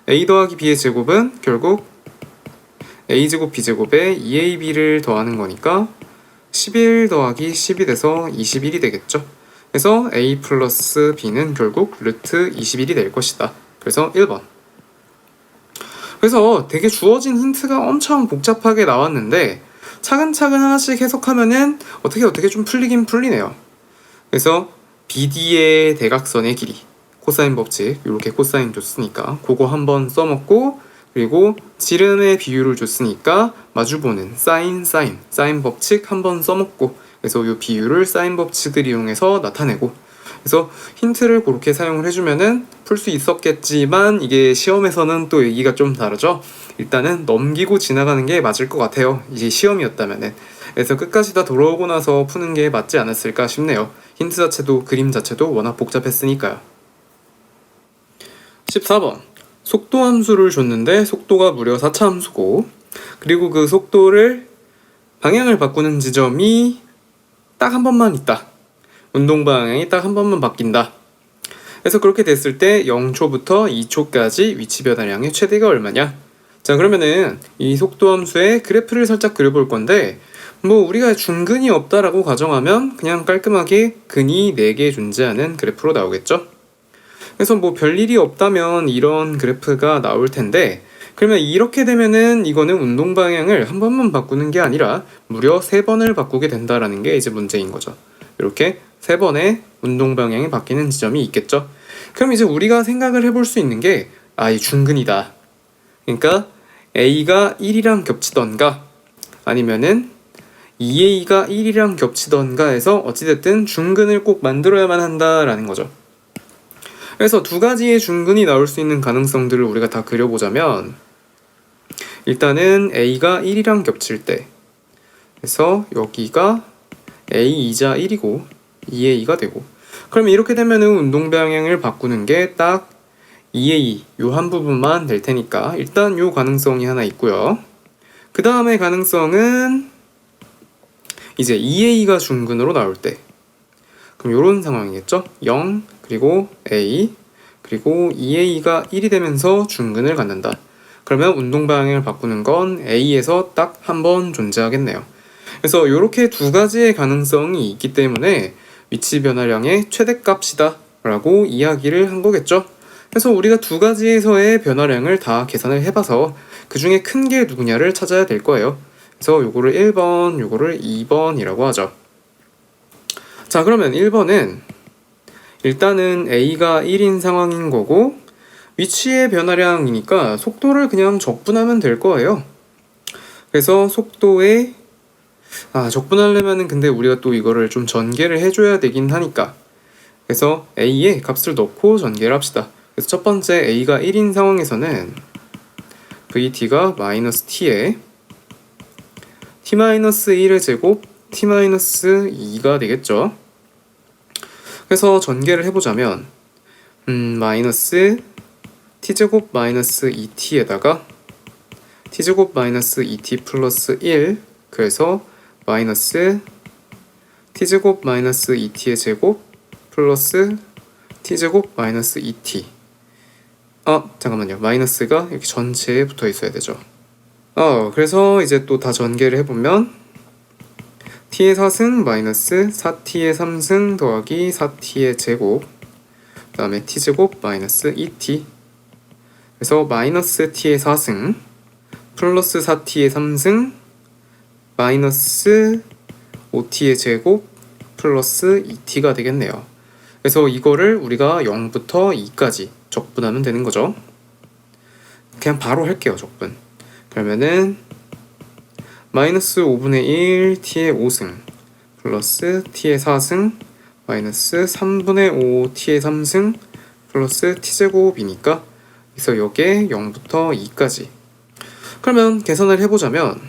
A 더하기 B의 제곱은 결국 A제곱 B제곱에 2AB를 더하는 거니까 11 더하기 10이 돼서 21이 되겠죠. 그래서 A 플러스 B는 결국 루트 21이 될 것이다. 그래서 1번. 그래서 되게 주어진 힌트가 엄청 복잡하게 나왔는데 차근차근 하나씩 해석하면은 어떻게 좀 풀리긴 풀리네요. 그래서 BD의 대각선의 길이 코사인 법칙 이렇게 코사인 줬으니까 그거 한번 써먹고 그리고 지름의 비율을 줬으니까 마주보는 사인 법칙 한번 써먹고 그래서 이 비율을 사인 법칙을 이용해서 나타내고 그래서 힌트를 그렇게 사용을 해주면은 풀 수 있었겠지만 이게 시험에서는 또 얘기가 좀 다르죠. 일단은 넘기고 지나가는 게 맞을 것 같아요. 이제 시험이었다면은. 그래서 끝까지 다 돌아오고 나서 푸는 게 맞지 않았을까 싶네요. 힌트 자체도 그림 자체도 워낙 복잡했으니까요. 14번. 속도 함수를 줬는데 속도가 무려 4차 함수고 그리고 그 속도를 방향을 바꾸는 지점이 딱 한 번만 있다. 운동 방향이 딱 한 번만 바뀐다. 그래서 그렇게 됐을 때 0초부터 2초까지 위치 변화량의 최대가 얼마냐? 자, 그러면은 이 속도 함수의 그래프를 살짝 그려볼 건데 뭐 우리가 중근이 없다라고 가정하면 그냥 깔끔하게 근이 4개 존재하는 그래프로 나오겠죠? 그래서 뭐 별일이 없다면 이런 그래프가 나올 텐데 그러면 이렇게 되면은 이거는 운동 방향을 한 번만 바꾸는 게 아니라 무려 3번을 바꾸게 된다라는 게 이제 문제인 거죠. 이렇게 3번의 운동 방향이 바뀌는 지점이 있겠죠. 그럼 이제 우리가 생각을 해볼 수 있는 게 이 중근이다. 그러니까 A가 1이랑 겹치던가 아니면은 2A가 1이랑 겹치던가 해서 어찌됐든 중근을 꼭 만들어야만 한다라는 거죠. 그래서 두 가지의 중근이 나올 수 있는 가능성들을 우리가 다 그려보자면 일단은 A가 1이랑 겹칠 때 그래서 여기가 A이자 1이고 2A가 되고 그럼 이렇게 되면은 운동 방향을 바꾸는 게 딱 2A 요 한 부분만 될 테니까 일단 요 가능성이 하나 있고요. 그 다음에 가능성은 이제 2A가 중근으로 나올 때 그럼 요런 상황이겠죠. 0 그리고 A 그리고 2A가 1이 되면서 중근을 갖는다. 그러면 운동 방향을 바꾸는 건 A에서 딱 한 번 존재하겠네요. 그래서 이렇게 두 가지의 가능성이 있기 때문에 위치 변화량의 최대값이다 라고 이야기를 한 거겠죠. 그래서 우리가 두 가지에서의 변화량을 다 계산을 해봐서 그 중에 큰 게 누구냐를 찾아야 될 거예요. 그래서 요거를 1번, 요거를 2번이라고 하죠. 자, 그러면 1번은 일단은 A가 1인 상황인 거고 위치의 변화량이니까 속도를 그냥 적분하면 될 거예요. 그래서 속도에 적분하려면은 근데 우리가 또 이거를 좀 전개를 해줘야 되긴 하니까 그래서 a의 값을 넣고 전개를 합시다. 그래서 첫 번째 a가 1인 상황에서는 vt가 마이너스 t에 t-1의 제곱 t-2가 되겠죠. 그래서 전개를 해보자면 마이너스 t제곱 마이너스 2t에다가 t제곱 마이너스 2t 플러스 1, 그래서 마이너스 t제곱 마이너스 2t의 제곱 플러스 t제곱 마이너스 2t. 잠깐만요. 마이너스가 이렇게 전체에 붙어 있어야 되죠. 그래서 이제 또 다 전개를 해보면 t의 4승 마이너스 4t의 3승 더하기 4t의 제곱, 그 다음에 t제곱 마이너스 2t, 그래서 마이너스 t의 4승 플러스 4t의 3승 마이너스 5t의 제곱 플러스 2t가 되겠네요. 그래서 이거를 우리가 0부터 2까지 적분하면 되는 거죠. 그냥 바로 할게요, 적분. 그러면은 마이너스 5분의 1 t의 5승 플러스 t의 4승 마이너스 3분의 5 t의 3승 플러스 t제곱이니까, 그래서 여기에 0부터 2까지. 그러면 계산을 해보자면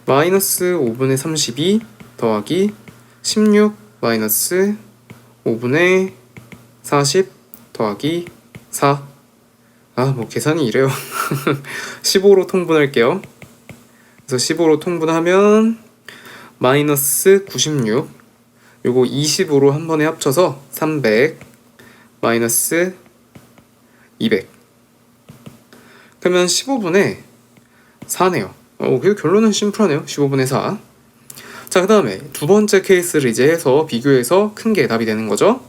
마이너스 5분의 32 더하기 16 마이너스 5분의 40 더하기 4. 뭐 계산이 이래요. 15로 통분할게요. 그래서 15로 통분하면 마이너스 96, 요거 20으로 한 번에 합쳐서 300 마이너스 200. 그러면 15분의 4네요. 그리고 결론은 심플하네요. 15분의 4. 자, 그 다음에 두 번째 케이스를 이제 해서 비교해서 큰 게 답이 되는 거죠.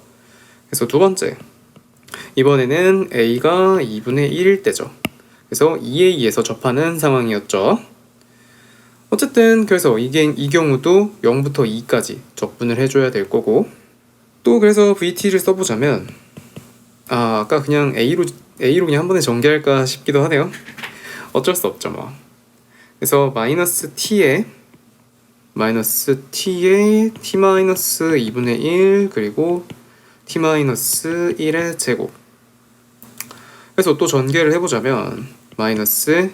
그래서 두 번째, 이번에는 a가 2분의 1일 때죠. 그래서 2에 2에서 접하는 상황이었죠. 어쨌든 그래서 이 경우도 0부터 2까지 적분을 해줘야 될 거고, 또 그래서 vt를 써보자면 아까 그냥 a로 그냥 한 번에 전개할까 싶기도 하네요. 어쩔 수 없죠 뭐. 그래서 마이너스 t에 t-2분의 1 그리고 t-1의 제곱. 그래서 또 전개를 해보자면 마이너스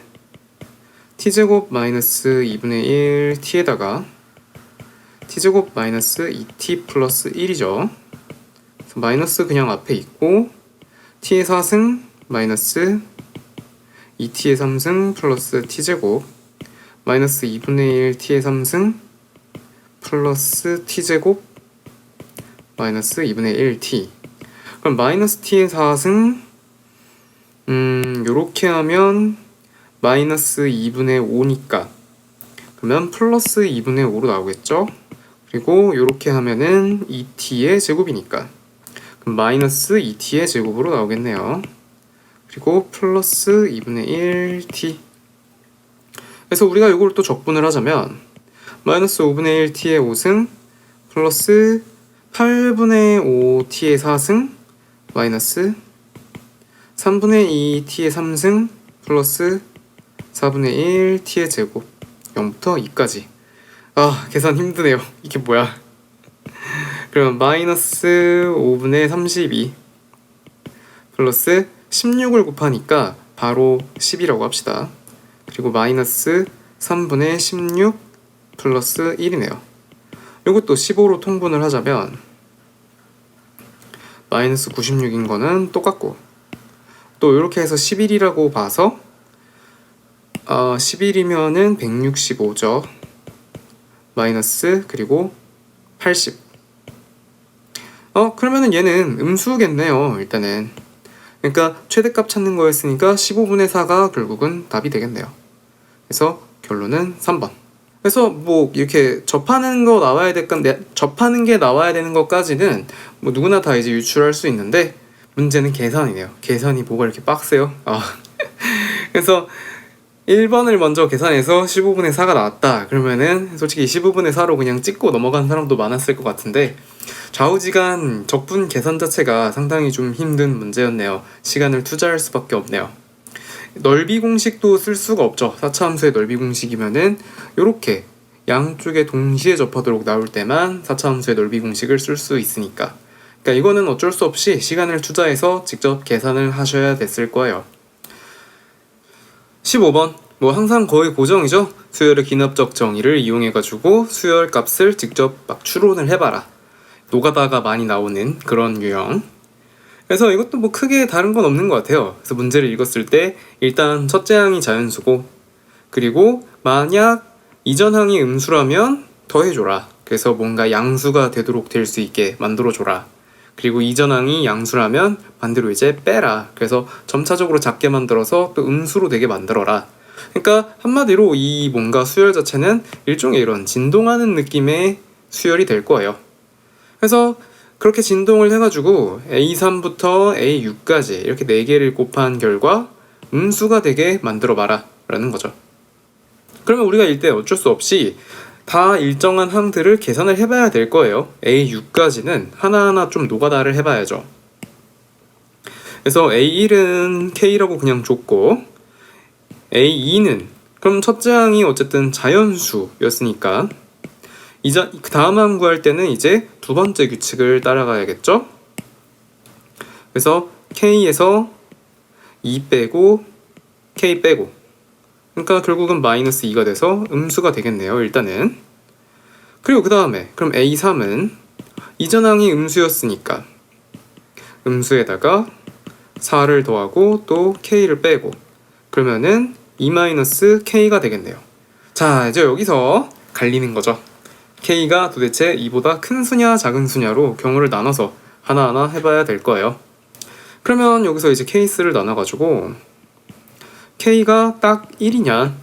t제곱 마이너스 2분의 1 t에다가 t제곱 마이너스 2t 플러스 1이죠. 그래서 마이너스 그냥 앞에 있고 t의 4승 마이너스 2t의 3승 플러스 t제곱 마이너스 2분의 1 t의 3승 플러스 t제곱 마이너스 2분의 1 t. 그럼 마이너스 t의 4승 요렇게 하면 마이너스 2분의 5니까 그러면 플러스 2분의 5로 나오겠죠. 그리고 요렇게 하면은 2t의 제곱이니까 그럼 마이너스 2t의 제곱으로 나오겠네요. 그리고 플러스 2분의 1t. 그래서 우리가 이걸 또 적분을 하자면 마이너스 5분의 1t의 5승 플러스 8분의 5t의 4승 마이너스 3분의 2t의 3승 플러스 4분의 1t의 제곱 0부터 2까지. 계산 힘드네요. 이게 뭐야. 그러면 마이너스 5분의 32 플러스 16을 곱하니까 바로 10이라고 합시다. 그리고 마이너스 3분의 16 플러스 1이네요. 이것도 15로 통분을 하자면 마이너스 96인 거는 똑같고, 또 이렇게 해서 11이라고 봐서 11이면은 165죠. 마이너스 그리고 80. 그러면은 얘는 음수겠네요. 일단은. 그러니까 최대값 찾는 거였으니까 15분의 4가 결국은 답이 되겠네요. 그래서 결론은 3번. 그래서 뭐 이렇게 접하는 게 나와야 되는 것까지는 뭐 누구나 다 이제 유출할 수 있는데, 문제는 계산이네요. 계산이 뭐가 이렇게 빡세요? 그래서 1번을 먼저 계산해서 15분의 4가 나왔다. 그러면은 솔직히 15분의 4로 그냥 찍고 넘어간 사람도 많았을 것 같은데, 좌우지간 적분 계산 자체가 상당히 좀 힘든 문제였네요. 시간을 투자할 수밖에 없네요. 넓이 공식도 쓸 수가 없죠. 4차 함수의 넓이 공식이면은 이렇게 양쪽에 동시에 접하도록 나올 때만 4차 함수의 넓이 공식을 쓸 수 있으니까 그러니까 이거는 어쩔 수 없이 시간을 투자해서 직접 계산을 하셔야 됐을 거예요. 15번. 뭐 항상 거의 고정이죠. 수열의 기납적 정의를 이용해가지고 수열 값을 직접 막 추론을 해봐라. 노가다가 많이 나오는 그런 유형. 그래서 이것도 뭐 크게 다른 건 없는 것 같아요. 그래서 문제를 읽었을 때 일단 첫째 항이 자연수고, 그리고 만약 이전 항이 음수라면 더해줘라. 그래서 뭔가 양수가 되도록 될 수 있게 만들어줘라. 그리고 이전 항이 양수라면 반대로 이제 빼라. 그래서 점차적으로 작게 만들어서 또 음수로 되게 만들어라. 그러니까 한마디로 이 뭔가 수열 자체는 일종의 이런 진동하는 느낌의 수열이 될 거예요. 그래서 그렇게 진동을 해가지고 A3부터 A6까지 이렇게 4개를 곱한 결과 음수가 되게 만들어봐라 라는 거죠. 그러면 우리가 이때 어쩔 수 없이 다 일정한 항들을 계산을 해봐야 될 거예요. A6까지는 하나하나 좀 노가다를 해봐야죠. 그래서 A1은 K라고 그냥 줬고, A2는 그럼 첫째 항이 어쨌든 자연수였으니까 이제 그 다음 항 구할 때는 이제 두 번째 규칙을 따라가야겠죠. 그래서 K에서 2 빼고 K 빼고, 그러니까 결국은 마이너스 2가 돼서 음수가 되겠네요. 일단은. 그리고 그 다음에 그럼 A3은 이전 항이 음수였으니까 음수에다가 4를 더하고 또 K를 빼고, 그러면은 2-K가 되겠네요. 자, 이제 여기서 갈리는 거죠. K가 도대체 2보다 큰 수냐 작은 수냐로 경우를 나눠서 하나하나 해봐야 될 거예요. 그러면 여기서 이제 케이스를 나눠가지고 K가 딱 1이냐,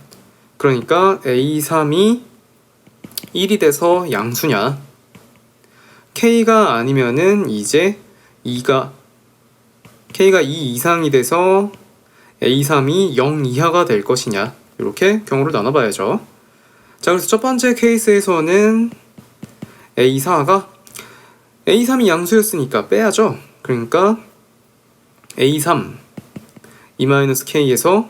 그러니까 A3이 1이 돼서 양수냐, K가 아니면은 이제 K가 2 이상이 돼서 A3이 0 이하가 될 것이냐, 이렇게 경우를 나눠봐야죠. 자, 그래서 첫 번째 케이스에서는 A3이 양수였으니까 빼야죠. 그러니까 A3 2-K에서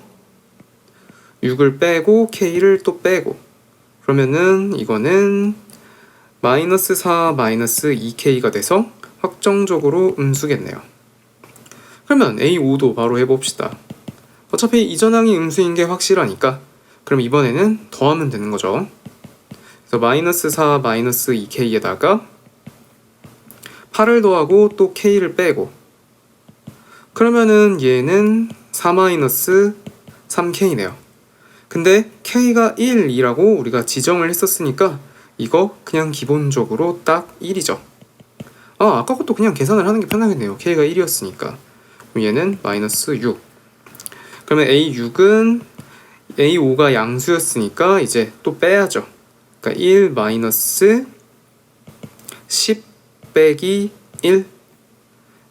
6을 빼고 K를 또 빼고, 그러면은 이거는 -4 -2K가 돼서 확정적으로 음수겠네요. 그러면 A5도 바로 해봅시다. 어차피 이전 항이 음수인 게 확실하니까 그럼 이번에는 더하면 되는 거죠. 그래서 -4 -2K에다가 8을 더하고 또 K를 빼고, 그러면은 얘는 4-3K네요. 근데 K가 1이라고 우리가 지정을 했었으니까 이거 그냥 기본적으로 딱 1이죠. 아까 것도 그냥 계산을 하는 게 편하겠네요. K가 1이었으니까. 그럼 얘는 -6. 그러면 A6은 A5가 양수였으니까 이제 또 빼야죠. 그러니까 1 -10 빼기 1.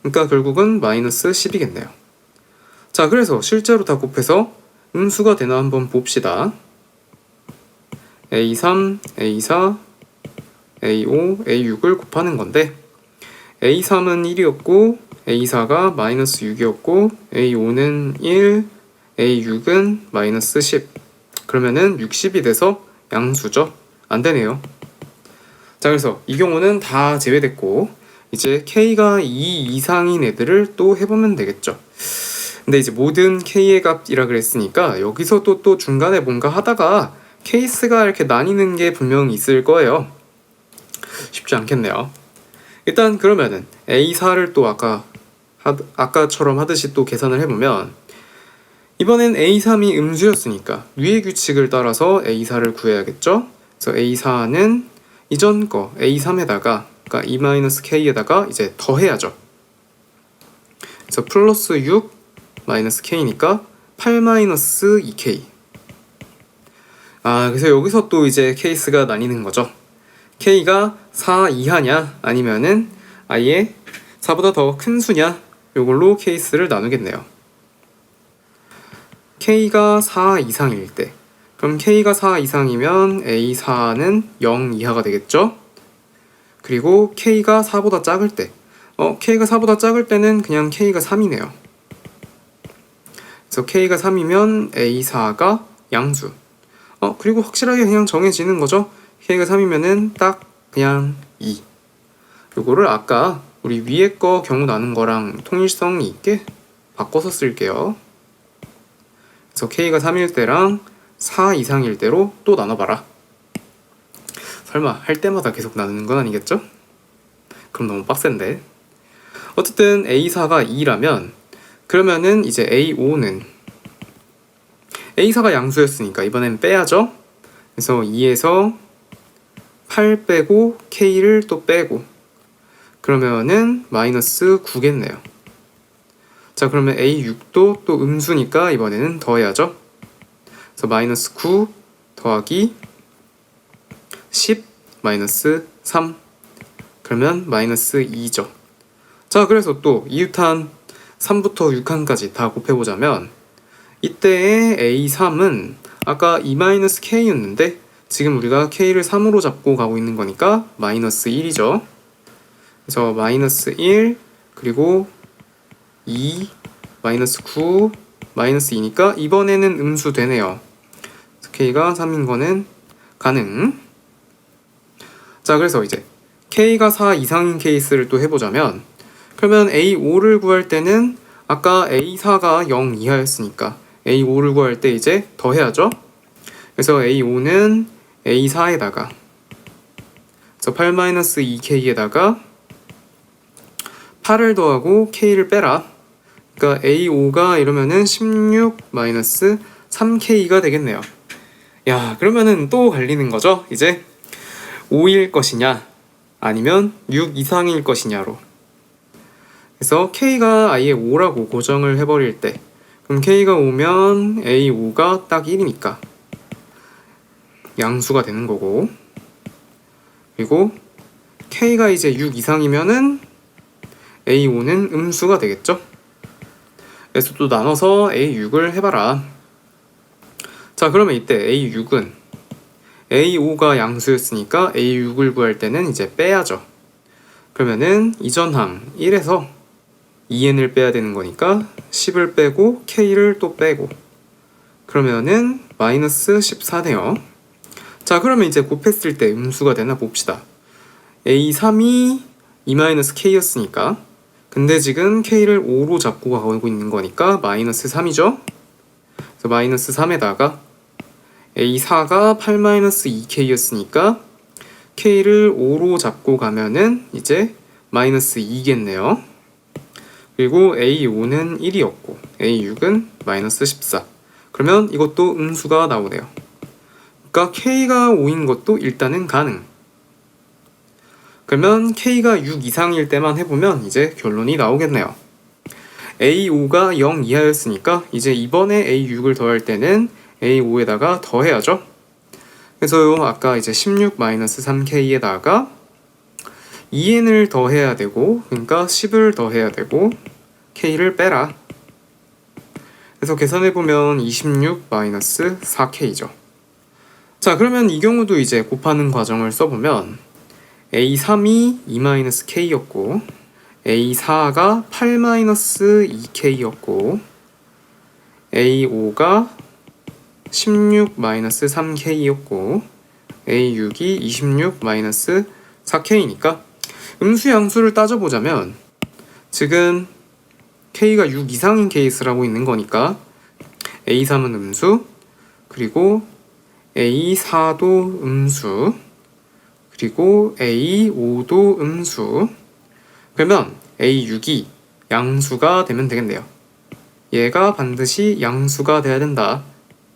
그러니까 결국은 -10이겠네요. 자, 그래서 실제로 다 곱해서 음수가 되나 한번 봅시다. A3, A4, A5, A6을 곱하는 건데 A3은 1이었고 A4가 -6이었고 A5는 1, A6은 -10. 그러면은 60이 돼서 양수죠. 안 되네요. 자, 그래서 이 경우는 다 제외됐고 이제 K가 2 이상인 애들을 또 해보면 되겠죠. 근데 이제 모든 K의 값이라 그랬으니까 여기서 또 중간에 뭔가 하다가 케이스가 이렇게 나뉘는 게 분명히 있을 거예요. 쉽지 않겠네요. 일단 그러면은 A4를 또 아까처럼 하듯이 또 계산을 해보면 이번엔 A3이 음수였으니까 위의 규칙을 따라서 A4를 구해야겠죠. 그래서 A4는 이전 거 A3에다가 그러니까 2-K에다가 이제 더해야죠. 그래서 플러스 6 K니까 8-2K. 그래서 여기서 또 이제 케이스가 나뉘는 거죠. K가 4 이하냐 아니면은 아예 4보다 더 큰 수냐, 요걸로 케이스를 나누겠네요. K가 4 이상일 때, 그럼 K가 4 이상이면 A4는 0 이하가 되겠죠. 그리고 K가 4보다 작을 때, K가 4보다 작을 때는 그냥 K가 3이네요. 그래서 K가 3이면 A4가 양수. 그리고 확실하게 그냥 정해지는 거죠. K가 3이면은 딱 그냥 2. 요거를 아까 우리 위에 거 경우 나눈 거랑 통일성이 있게 바꿔서 쓸게요. 그래서 K가 3일 때랑 4 이상일 때로 또 나눠봐라. 설마 할 때마다 계속 나누는 건 아니겠죠? 그럼 너무 빡센데. 어쨌든 A4가 2라면 그러면은 이제 A5는 A4가 양수였으니까 이번엔 빼야죠. 그래서 2에서 8 빼고 K를 또 빼고 그러면은 마이너스 9겠네요. 자, 그러면 A6도 또 음수니까 이번에는 더해야죠. 그래서 마이너스 9 더하기 10 마이너스 3 그러면 마이너스 2죠. 자, 그래서 또 이웃한 3부터 6칸까지 다 곱해보자면 이때의 A3은 아까 2-K였는데 지금 우리가 K를 3으로 잡고 가고 있는 거니까 마이너스 1이죠. 그래서 마이너스 1 그리고 2 마이너스 9 마이너스 2니까 이번에는 음수 되네요. K가 3인 거는 가능. 자, 그래서 이제 K가 4 이상인 케이스를 또 해보자면 그러면 A5를 구할 때는 아까 A4가 0 이하였으니까 A5를 구할 때 이제 더해야죠. 그래서 A5는 A4에다가 8-2K에다가 8을 더하고 K를 빼라. 그러니까 A5가 이러면은 16-3K가 되겠네요. 야, 그러면은 또 갈리는 거죠. 이제 5일 것이냐 아니면 6 이상일 것이냐로. 그래서 K가 아예 5라고 고정을 해버릴 때 그럼 K가 5면 A5가 딱 1이니까 양수가 되는 거고, 그리고 K가 이제 6 이상이면은 A5는 음수가 되겠죠. 그래서 또 나눠서 A6을 해봐라. 자, 그러면 이때 A6은 A5가 양수였으니까 A6을 구할 때는 이제 빼야죠. 그러면은 이전항 1에서 2n을 빼야 되는 거니까 10을 빼고 K를 또 빼고 그러면은 마이너스 14네요. 자, 그러면 이제 곱했을 때 음수가 되나 봅시다. A3이 2-K였으니까 근데 지금 K를 5로 잡고 가고 있는 거니까 마이너스 3이죠. 그래서 마이너스 3에다가 A4가 8-2K였으니까 K를 5로 잡고 가면은 이제 마이너스 2겠네요. 그리고 A5는 1이었고 A6은 마이너스 14. 그러면 이것도 음수가 나오네요. 그러니까 K가 5인 것도 일단은 가능. 그러면 K가 6 이상일 때만 해보면 이제 결론이 나오겠네요. A5가 0 이하였으니까 이제 이번에 A6을 더할 때는 A5에다가 더해야죠. 그래서 아까 이제 16-3K에다가 2n을 더해야 되고 그러니까 10을 더해야 되고 K를 빼라. 그래서 계산해보면 26-4K죠. 자, 그러면 이 경우도 이제 곱하는 과정을 써보면 A3이 2-K였고 A4가 8-2K였고 A5가 16-3K였고 A6이 26-4K니까 음수 양수를 따져보자면 지금 K가 6 이상인 케이스라고 있는 거니까 A3은 음수, 그리고 A4도 음수, 그리고 A5도 음수. 그러면 A6이 양수가 되면 되겠네요. 얘가 반드시 양수가 돼야 된다.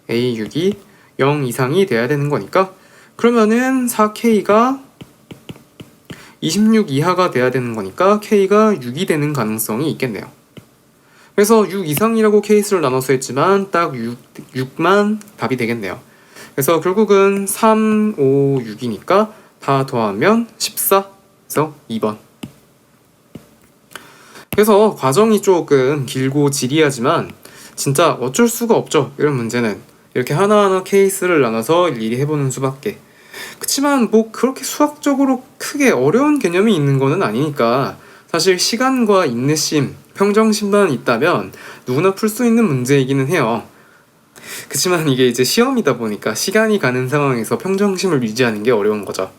A6이 0 이상이 돼야 되는 거니까 그러면은 4K가 26 이하가 돼야 되는 거니까 K가 6이 되는 가능성이 있겠네요. 그래서 6 이상이라고 케이스를 나눠서 했지만 딱 6만 답이 되겠네요. 그래서 결국은 3, 5, 6이니까 다 더하면 14. 그래서 2번. 그래서 과정이 조금 길고 지리하지만 진짜 어쩔 수가 없죠. 이런 문제는 이렇게 하나하나 케이스를 나눠서 일일이 해보는 수밖에. 그치만 뭐 그렇게 수학적으로 크게 어려운 개념이 있는 거는 아니니까 사실 시간과 인내심, 평정심만 있다면 누구나 풀 수 있는 문제이기는 해요. 그치만 이게 이제 시험이다 보니까 시간이 가는 상황에서 평정심을 유지하는 게 어려운 거죠.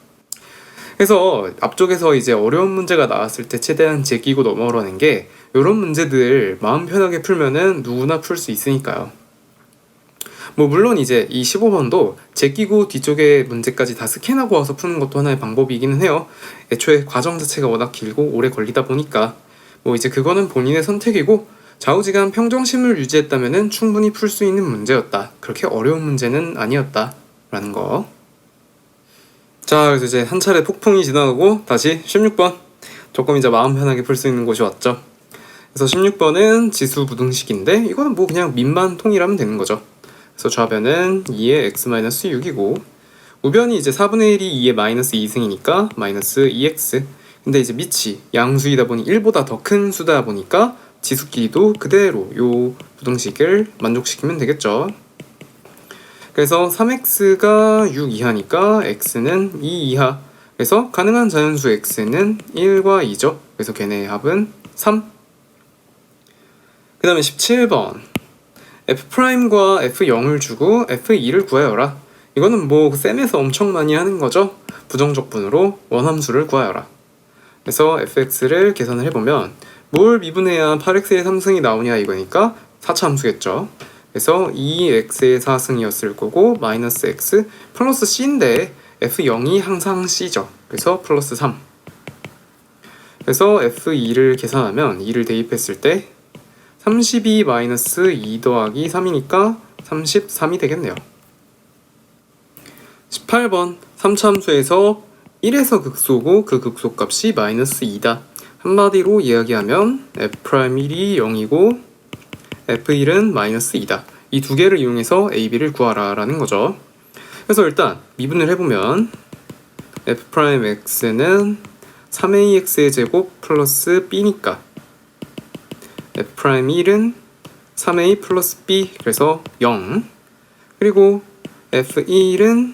그래서 앞쪽에서 이제 어려운 문제가 나왔을 때 최대한 제끼고 넘어가는 게 이런 문제들 마음 편하게 풀면은 누구나 풀 수 있으니까요. 뭐 물론 이제 이 15번도 제끼고 뒤쪽에 문제까지 다 스캔하고 와서 푸는 것도 하나의 방법이기는 해요. 애초에 과정 자체가 워낙 길고 오래 걸리다 보니까 뭐 이제 그거는 본인의 선택이고 좌우지간 평정심을 유지했다면은 충분히 풀 수 있는 문제였다. 그렇게 어려운 문제는 아니었다 라는 거. 자, 그래서 이제 한 차례 폭풍이 지나가고 다시 16번 조금 이제 마음 편하게 풀 수 있는 곳이 왔죠. 그래서 16번은 지수 부등식인데 이거는 뭐 그냥 밑만 통일하면 되는 거죠. 그래서 좌변은 2의 x-6이고 우변이 이제 4분의 1이 2의 마이너스 2승이니까 마이너스 2x. 근데 이제 밑이 양수이다 보니 1보다 더 큰 수다 보니까 지수끼리도 그대로 요 부등식을 만족시키면 되겠죠. 그래서 3x가 6 이하니까 x는 2 이하. 그래서 가능한 자연수 x는 1과 2죠. 그래서 걔네의 합은 3. 그 다음에 17번 f'과 f0을 주고 f2를 구하여라. 이거는 뭐 셈에서 엄청 많이 하는 거죠. 부정적분으로 원함수를 구하여라. 그래서 fx를 계산을 해보면 뭘 미분해야 8x의 3승이 나오냐 이거니까 4차 함수겠죠. 그래서 2x의 4승이었을 거고 마이너스 x 플러스 c인데 f0이 항상 c죠. 그래서 플러스 3. 그래서 f2를 계산하면 2를 대입했을 때 32 마이너스 2 더하기 3이니까 33이 되겠네요. 18번 3차 함수에서 1에서 극소고 그 극소값이 마이너스 2다. 한마디로 이야기하면 f'1이 0이고 f1은 마이너스 2다. 이 두 개를 이용해서 a, b를 구하라 라는 거죠. 그래서 일단 미분을 해보면 f'x는 3ax의 제곱 플러스 b니까 f'1은 3a 플러스 b 그래서 0. 그리고 f1은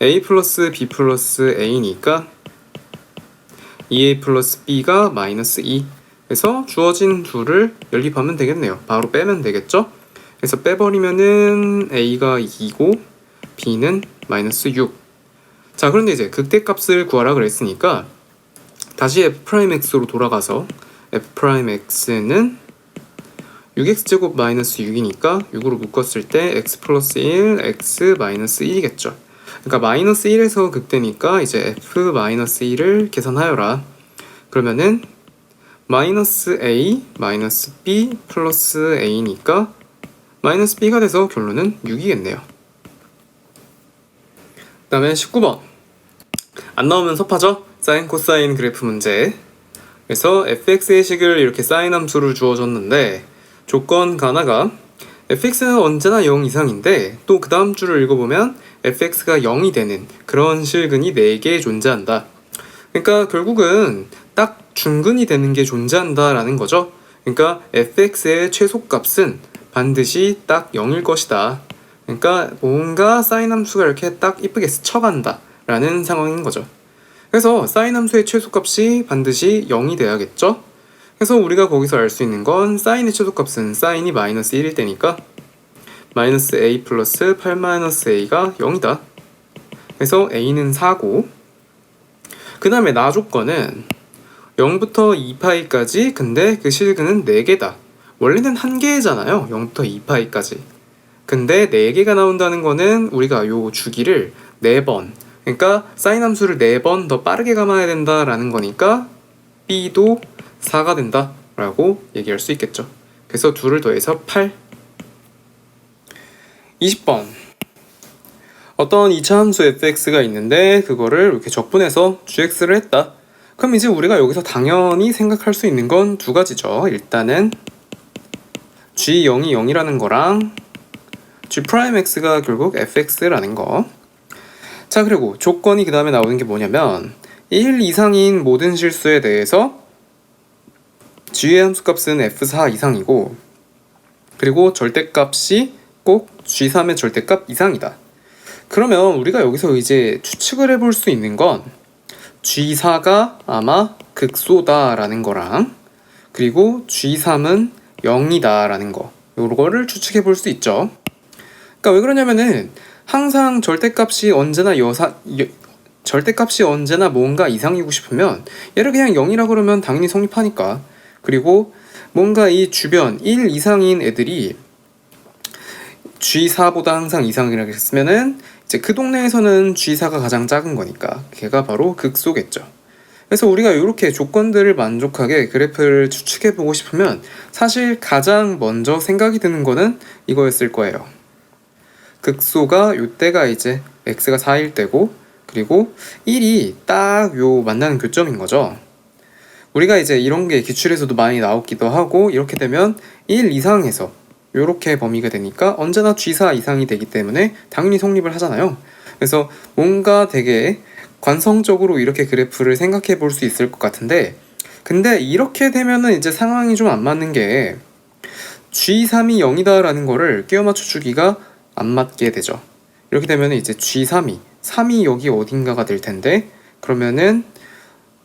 a 플러스 b 플러스 a니까 2a 플러스 b가 마이너스 2. 그래서 주어진 둘을 연립하면 되겠네요. 바로 빼면 되겠죠? 그래서 빼버리면은 a가 2고 b는 마이너스 6. 자, 그런데 이제 극대값을 구하라 그랬으니까 다시 f'x로 돌아가서 f'x는 6x제곱 마이너스 6이니까 6으로 묶었을 때 x 플러스 1, x 마이너스 1이겠죠. 그러니까 마이너스 1에서 극대니까 이제 f 마이너스 1을 계산하여라. 그러면은 마이너스 a 마이너스 b 플러스 a니까 마이너스 b가 돼서 결론은 6이겠네요. 그 다음에 19번 안 나오면 섭하죠? 사인 코사인 그래프 문제. 그래서 fx의 식을 이렇게 사인 함수를 주어줬는데 조건 하나가 fx는 언제나 0 이상인데 또 그 다음 줄을 읽어보면 fx가 0이 되는 그런 실근이 4개 존재한다. 그러니까 결국은 딱 중근이 되는 게 존재한다 라는 거죠. 그러니까 fx의 최소값은 반드시 딱 0일 것이다. 그러니까 뭔가 사인 함수가 이렇게 딱 이쁘게 스쳐간다 라는 상황인 거죠. 그래서 사인 함수의 최소값이 반드시 0이 돼야겠죠. 그래서 우리가 거기서 알 수 있는 건 사인의 최소값은 사인이 마이너스 1일 때니까 마이너스 a 플러스 8 마이너스 a가 0이다. 그래서 a는 4고 그 다음에 나 조건은 0부터 2파이까지 근데 그 실근은 4개다. 원래는 1개잖아요. 0부터 2파이까지. 근데 4개가 나온다는 거는 우리가 요 주기를 4번 그러니까 사인 함수를 4번 더 빠르게 감아야 된다라는 거니까 b도 4가 된다 라고 얘기할 수 있겠죠. 그래서 2를 더해서 8. 20번 어떤 2차 함수 fx가 있는데 그거를 이렇게 적분해서 gx를 했다. 그럼 이제 우리가 여기서 당연히 생각할 수 있는 건 두 가지죠. 일단은 g0이 0이라는 거랑 g'x가 결국 fx라는 거. 자, 그리고 조건이 그 다음에 나오는 게 뭐냐면 1 이상인 모든 실수에 대해서 g의 함수값은 f4 이상이고 그리고 절대값이 꼭 g3의 절대값 이상이다. 그러면 우리가 여기서 이제 추측을 해볼 수 있는 건 g4가 아마 극소다라는 거랑 그리고 g3은 0이다라는 거 요거를 추측해 볼 수 있죠. 그러니까 왜 그러냐면은 항상 절대값이 언제나 절대값이 언제나 뭔가 이상이고 싶으면 얘를 그냥 0이라 그러면 당연히 성립하니까. 그리고 뭔가 이 주변 1 이상인 애들이 G4보다 항상 이상이라고 했으면은 이제 그 동네에서는 G4가 가장 작은 거니까 걔가 바로 극소겠죠. 그래서 우리가 이렇게 조건들을 만족하게 그래프를 추측해 보고 싶으면 사실 가장 먼저 생각이 드는 거는 이거였을 거예요. 극소가 요때가 이제 x가 4일 때고, 그리고 1이 딱 요 만나는 교점인 거죠. 우리가 이제 이런 게 기출에서도 많이 나오기도 하고, 이렇게 되면 1 이상에서 요렇게 범위가 되니까 언제나 G4 이상이 되기 때문에 당연히 성립을 하잖아요. 그래서 뭔가 되게 관성적으로 이렇게 그래프를 생각해 볼 수 있을 것 같은데, 근데 이렇게 되면은 이제 상황이 좀 안 맞는 게 G3이 0이다 라는 거를 끼워 맞춰 주기가 안 맞게 되죠. 이렇게 되면 이제 G3이 3이 여기 어딘가가 될 텐데, 그러면은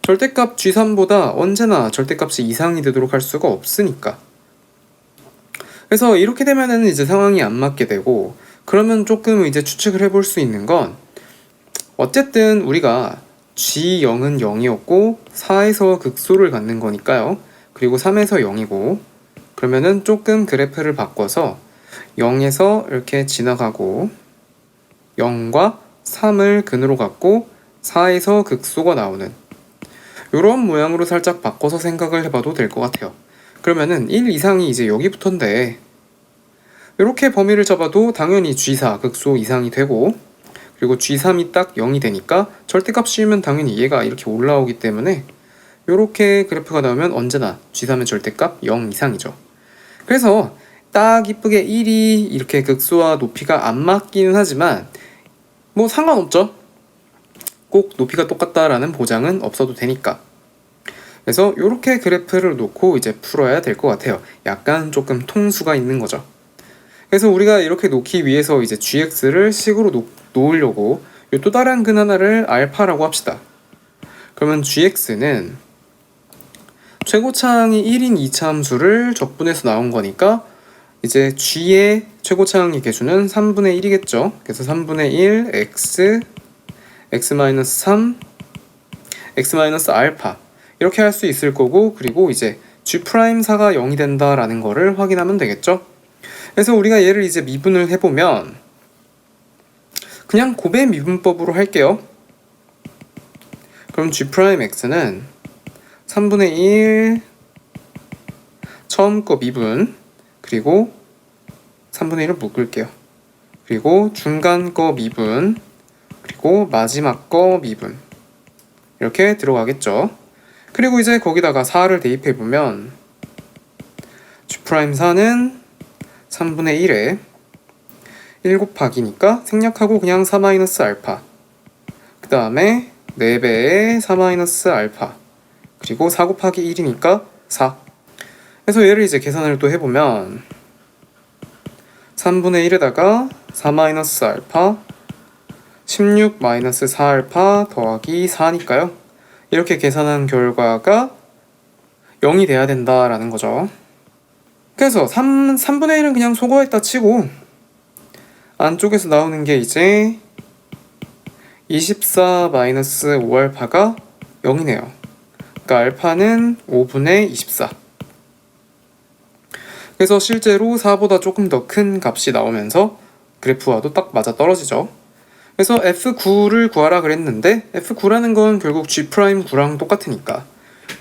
절대값 G3보다 언제나 절대값이 이상이 되도록 할 수가 없으니까. 그래서 이렇게 되면은 이제 상황이 안 맞게 되고, 그러면 조금 이제 추측을 해볼 수 있는 건, 어쨌든 우리가 G0은 0이었고 4에서 극소를 갖는 거니까요. 그리고 3에서 0이고, 그러면은 조금 그래프를 바꿔서 0에서 이렇게 지나가고 0과 3을 근으로 갖고 4에서 극소가 나오는 이런 모양으로 살짝 바꿔서 생각을 해봐도 될 것 같아요. 그러면은 1 이상이 이제 여기부터인데, 이렇게 범위를 잡아도 당연히 G4 극소 이상이 되고, 그리고 G3이 딱 0이 되니까 절대값 씌우면 당연히 얘가 이렇게 올라오기 때문에 이렇게 그래프가 나오면 언제나 G3의 절대값 0 이상이죠. 그래서 딱 이쁘게 1이 이렇게 극소와 높이가 안 맞기는 하지만 뭐 상관없죠. 꼭 높이가 똑같다라는 보장은 없어도 되니까. 그래서 이렇게 그래프를 놓고 이제 풀어야 될 것 같아요. 약간 조금 통수가 있는 거죠. 그래서 우리가 이렇게 놓기 위해서 이제 gx를 식으로 놓으려고 또 다른 근 하나를 알파라고 합시다. 그러면 gx는 최고차항이 1인 2차 함수를 적분해서 나온 거니까 이제 g의 최고차항의 개수는 3분의 1이겠죠. 그래서 3분의 1 x, x-3, x-알파 이렇게 할 수 있을 거고, 그리고 이제 g'4가 0이 된다라는 거를 확인하면 되겠죠. 그래서 우리가 얘를 이제 미분을 해보면 그냥 곱의 미분법으로 할게요. 그럼 g'x는 3분의 1 처음 거 미분, 그리고 3분의 1을 묶을게요. 그리고 중간 거 미분, 그리고 마지막 거 미분 이렇게 들어가겠죠. 그리고 이제 거기다가 4를 대입해보면 g'4는 3분의 1에 1 곱하기니까 생략하고 그냥 4-알파, 그 다음에 4배의 4-알파, 그리고 4 곱하기 1이니까 4. 그래서 얘를 이제 계산을 또 해보면 3분의 1에다가 4-알파 16-4알파 더하기 4니까요. 이렇게 계산한 결과가 0이 돼야 된다라는 거죠. 그래서 3분의 1은 그냥 소거했다 치고 안쪽에서 나오는 게 이제 24-5알파가 0이네요. 그러니까 알파는 5분의 24. 그래서 실제로 4보다 조금 더 큰 값이 나오면서 그래프와도 딱 맞아 떨어지죠. 그래서 F9를 구하라 그랬는데 F9라는 건 결국 G'9랑 똑같으니까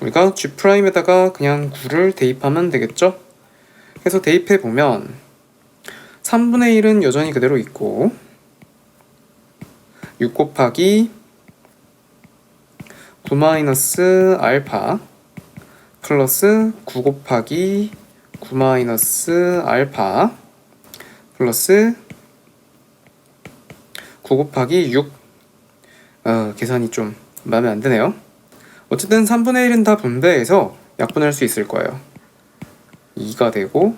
우리가 G'에다가 그냥 9를 대입하면 되겠죠. 그래서 대입해보면 3분의 1은 여전히 그대로 있고 6 곱하기 9-알파 플러스 9 곱하기 9-알파 플러스 9 곱하기 6. 계산이 좀 마음에 안 드네요. 어쨌든 3분의 1은 다 분배해서 약분할 수 있을 거예요. 2가 되고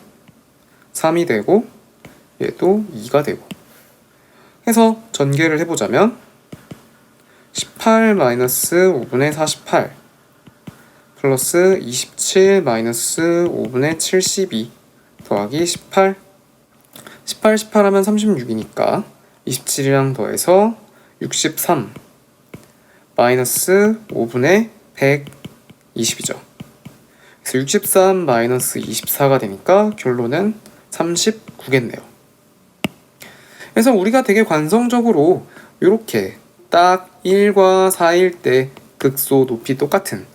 3이 되고 얘도 2가 되고 해서 전개를 해보자면 18-5분의 48 플러스 27-5분의 72 더하기 18 18 하면 36이니까 27이랑 더해서 63 마이너스 5분의 120이죠. 그래서 63 마이너스 24가 되니까 결론은 39겠네요. 그래서 우리가 되게 관성적으로 이렇게 딱 1과 4일 때 극소 높이 똑같은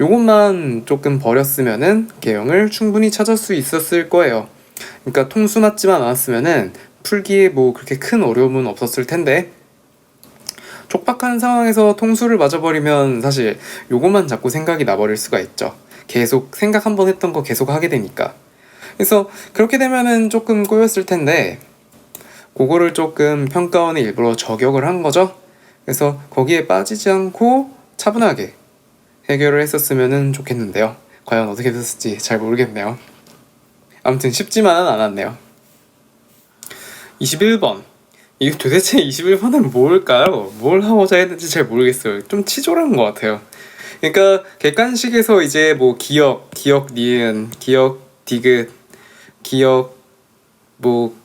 요것만 조금 버렸으면은 개형을 충분히 찾을 수 있었을 거예요. 그러니까 통수 맞지만 않았으면은 풀기에 뭐 그렇게 큰 어려움은 없었을 텐데, 촉박한 상황에서 통수를 맞아버리면 사실 요것만 자꾸 생각이 나버릴 수가 있죠. 계속 생각 한번 했던 거 계속 하게 되니까. 그래서 그렇게 되면은 조금 꼬였을 텐데, 그거를 조금 평가원에 일부러 저격을 한 거죠. 그래서 거기에 빠지지 않고 차분하게 해결을 했었으면 좋겠는데요. 과연 어떻게 됐을지 잘 모르겠네요. 아무튼 쉽지만은 않았네요. 21번. 이거 도대체 21번은 뭘까요? 뭘 하고자 했는지 잘 모르겠어요. 좀 치졸한 것 같아요. 그러니까 객관식에서 이제 뭐 기억, 니은, 기억, 디귿, 기억, 뭐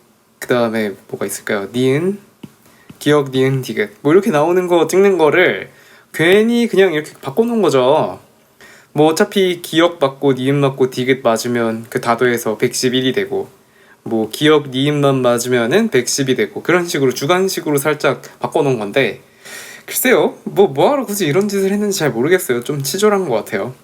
그 다음에 뭐가 있을까요? 니은, 기억, 니은, 디귿 뭐 이렇게 나오는 거 찍는 거를 괜히 그냥 이렇게 바꿔놓은 거죠. 뭐 어차피 기억 맞고 니은 맞고 디귿 맞으면 그 다도에서 111이 되고, 뭐 기억 니은만 맞으면은 110이 되고, 그런 식으로 주관식으로 살짝 바꿔놓은 건데, 글쎄요, 뭐하러 굳이 이런 짓을 했는지 잘 모르겠어요. 좀 치졸한 것 같아요.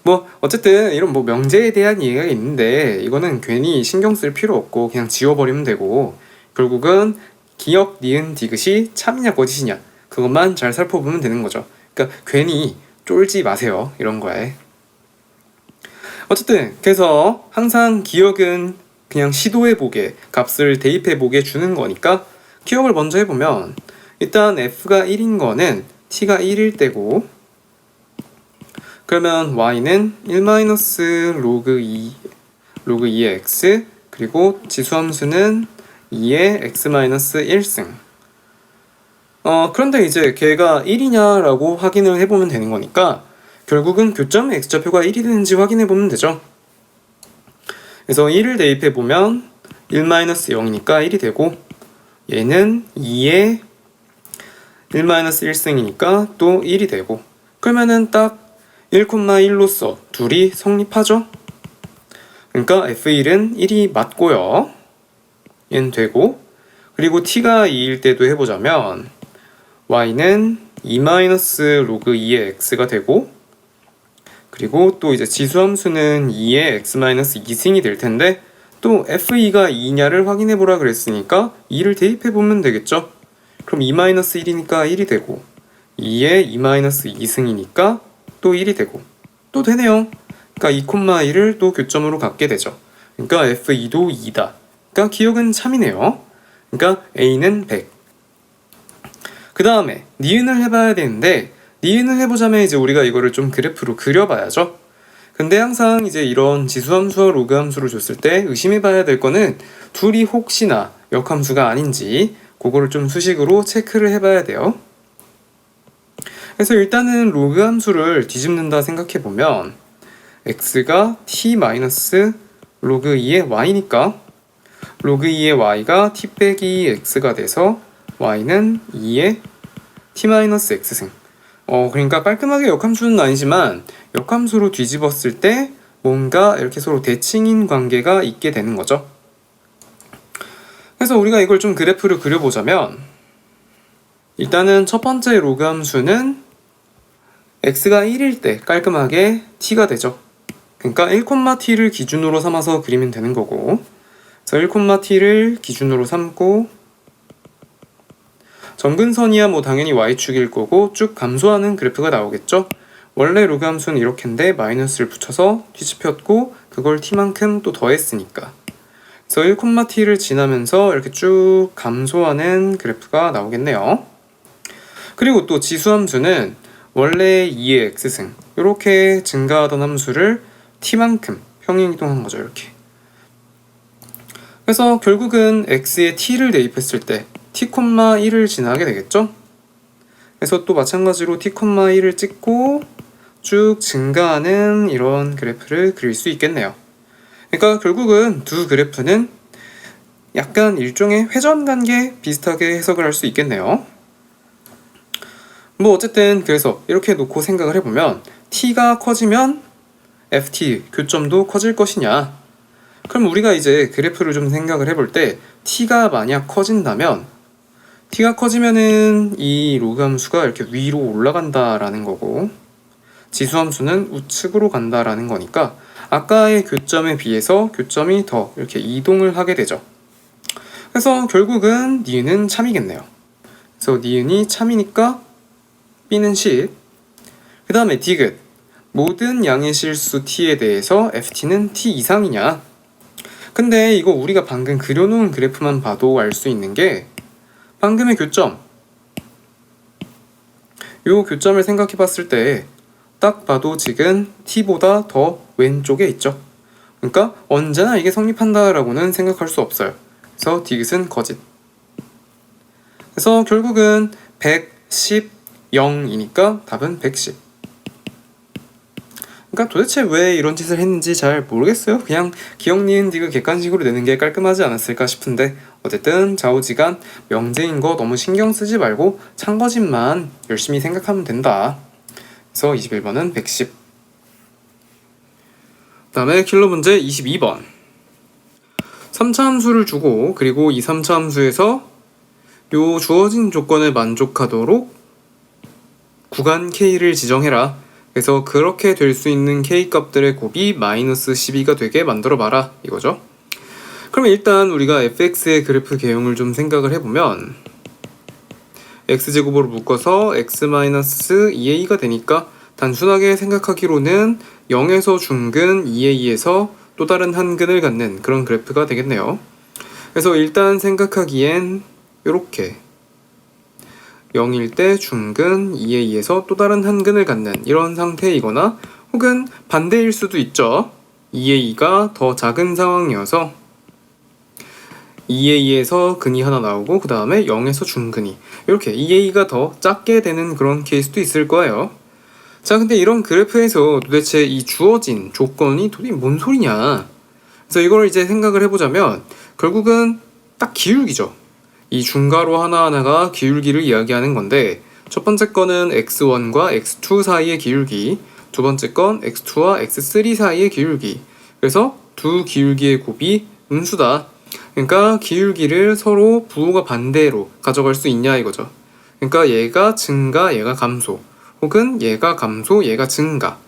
뭐 어쨌든 이런 뭐 명제에 대한 이해가 있는데, 이거는 괜히 신경 쓸 필요 없고 그냥 지워버리면 되고, 결국은 기억 니은 디귿이 참이냐 거짓이냐 그것만 잘 살펴보면 되는 거죠. 그러니까 괜히 쫄지 마세요, 이런 거에. 어쨌든 그래서 항상 기억은 그냥 시도해보게, 값을 대입해보게 주는 거니까 기억을 먼저 해보면, 일단 f가 1인 거는 t가 1일 때고, 그러면 y는 1-로그 2의 x, 그리고 지수함수는 2의 x-1승. 그런데 이제 걔가 1이냐라고 확인을 해보면 되는 거니까 결국은 교점의 x좌표가 1이 되는지 확인해보면 되죠. 그래서 1을 대입해보면 1-0이니까 1이 되고, 얘는 2의 1-1승이니까 또 1이 되고, 그러면은 딱 1,1로서 둘이 성립하죠. 그러니까 f1은 1이 맞고요, 얘는 되고, 그리고 t가 2일 때도 해보자면 y는 2-로그 2의 x가 되고, 그리고 또 이제 지수함수는 2의 x-2승이 될 텐데, 또 f2가 2냐를 확인해 보라 그랬으니까 2를 대입해 보면 되겠죠. 그럼 2-1이니까 1이 되고, 2의 2-2승이니까 또 1이 되고, 또 되네요. 그러니까 2,1을 또 교점으로 갖게 되죠. 그러니까 f2도 2다. 그러니까 기억은 참이네요. 그러니까 a는 100. 그 다음에 니은을 해봐야 되는데, 니은을 해보자면 이제 우리가 이거를 좀 그래프로 그려봐야죠. 근데 항상 이제 이런 지수함수와 로그함수를 줬을 때 의심해봐야 될 거는 둘이 혹시나 역함수가 아닌지 그거를 좀 수식으로 체크를 해봐야 돼요. 그래서 일단은 로그함수를 뒤집는다 생각해보면 x가 t-로그 2의 y니까 로그 2의 y가 t 빼기 x가 돼서 y는 2의 t-x승. 그러니까 깔끔하게 역함수는 아니지만 역함수로 뒤집었을 때 뭔가 이렇게 서로 대칭인 관계가 있게 되는 거죠. 그래서 우리가 이걸 좀 그래프를 그려보자면, 일단은 첫 번째 로그 함수는 x가 1일 때 깔끔하게 t가 되죠. 그러니까 1,t를 기준으로 삼아서 그리면 되는 거고, 그래서 1,t를 기준으로 삼고, 점근선이야 뭐 당연히 y축일 거고 쭉 감소하는 그래프가 나오겠죠. 원래 로그 함수는 이렇게인데 마이너스를 붙여서 뒤집혔고, 그걸 t만큼 또 더했으니까. 그래서 1,t를 지나면서 이렇게 쭉 감소하는 그래프가 나오겠네요. 그리고 또 지수함수는 원래 2의 x승, 이렇게 증가하던 함수를 t만큼 평행이동한 거죠, 이렇게. 그래서 결국은 x에 t를 대입했을 때 t,1을 지나게 되겠죠? 그래서 또 마찬가지로 t,1을 찍고 쭉 증가하는 이런 그래프를 그릴 수 있겠네요. 그러니까 결국은 두 그래프는 약간 일종의 회전관계 비슷하게 해석을 할 수 있겠네요. 뭐 어쨌든 그래서 이렇게 놓고 생각을 해보면 t가 커지면 ft 교점도 커질 것이냐. 그럼 우리가 이제 그래프를 좀 생각을 해볼 때 t가 만약 커진다면 t가 커지면은 이 로그 함수가 이렇게 위로 올라간다라는 거고 지수함수는 우측으로 간다라는 거니까 아까의 교점에 비해서 교점이 더 이렇게 이동을 하게 되죠. 그래서 결국은 니은은 참이겠네요. 그래서 니은이 참이니까 b는 10. 그 다음에 디귿 모든 양의 실수 t에 대해서 ft는 t 이상이냐. 근데 이거 우리가 방금 그려놓은 그래프만 봐도 알 수 있는 게 방금의 교점, 요 교점을 생각해 봤을 때 딱 봐도 지금 t보다 더 왼쪽에 있죠. 그러니까 언제나 이게 성립한다라고는 생각할 수 없어요. 그래서 디귿은 거짓. 그래서 결국은 110, 0이니까 답은 110. 그러니까 도대체 왜 이런 짓을 했는지 잘 모르겠어요. 그냥 기억 니은 디귿 객관식으로 내는 게 깔끔하지 않았을까 싶은데 어쨌든 좌우지간 명제인 거 너무 신경 쓰지 말고 참거짓만 열심히 생각하면 된다. 그래서 21번은 110. 다음에 킬러 문제 22번. 3차 함수를 주고 그리고 이 3차 함수에서 요 주어진 조건을 만족하도록 구간 K를 지정해라. 그래서 그렇게 될 수 있는 K 값들의 곱이 마이너스 12가 되게 만들어봐라 이거죠. 그러면 일단 우리가 fx의 그래프 개형을 좀 생각을 해보면 x제곱으로 묶어서 x-2a가 되니까 단순하게 생각하기로는 0에서 중근 2a에서 또 다른 한 근을 갖는 그런 그래프가 되겠네요. 그래서 일단 생각하기엔 이렇게 0일 때 중근 2a에서 또 다른 한 근을 갖는 이런 상태이거나 혹은 반대일 수도 있죠. 2a가 더 작은 상황이어서 2a에서 근이 하나 나오고 그 다음에 0에서 중근이 이렇게 2a가 더 작게 되는 그런 케이스도 있을 거예요. 자, 근데 이런 그래프에서 도대체 이 주어진 조건이 도대체 뭔 소리냐. 그래서 이걸 이제 생각을 해보자면 결국은 딱 기울기죠. 이 중괄호 하나하나가 기울기를 이야기하는 건데 첫 번째 거는 x1과 x2 사이의 기울기, 두 번째 건 x2와 x3 사이의 기울기. 그래서 두 기울기의 곱이 음수다. 그러니까 기울기를 서로 부호가 반대로 가져갈 수 있냐 이거죠. 그러니까 얘가 증가, 얘가 감소, 혹은 얘가 감소, 얘가 증가.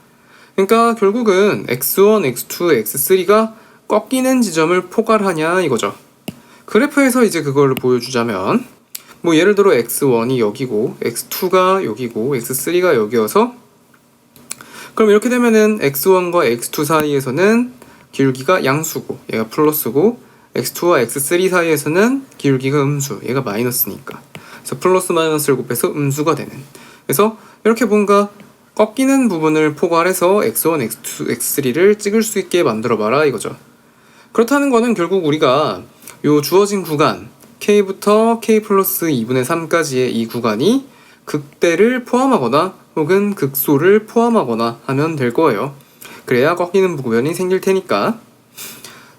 그러니까 결국은 x1, x2, x3가 꺾이는 지점을 포괄하냐 이거죠. 그래프에서 이제 그걸 보여주자면 뭐 예를 들어 x1이 여기고 x2가 여기고 x3가 여기여서 그럼 이렇게 되면은 x1과 x2 사이에서는 기울기가 양수고 얘가 플러스고 x2와 x3 사이에서는 기울기가 음수, 얘가 마이너스니까. 그래서 플러스 마이너스를 곱해서 음수가 되는. 그래서 이렇게 뭔가 꺾이는 부분을 포괄해서 x1, x2, x3를 찍을 수 있게 만들어봐라 이거죠. 그렇다는 거는 결국 우리가 요 주어진 구간 k부터 k 플러스 2분의 3까지의 이 구간이 극대를 포함하거나 혹은 극소를 포함하거나 하면 될 거예요. 그래야 꺾이는 부분이 생길 테니까.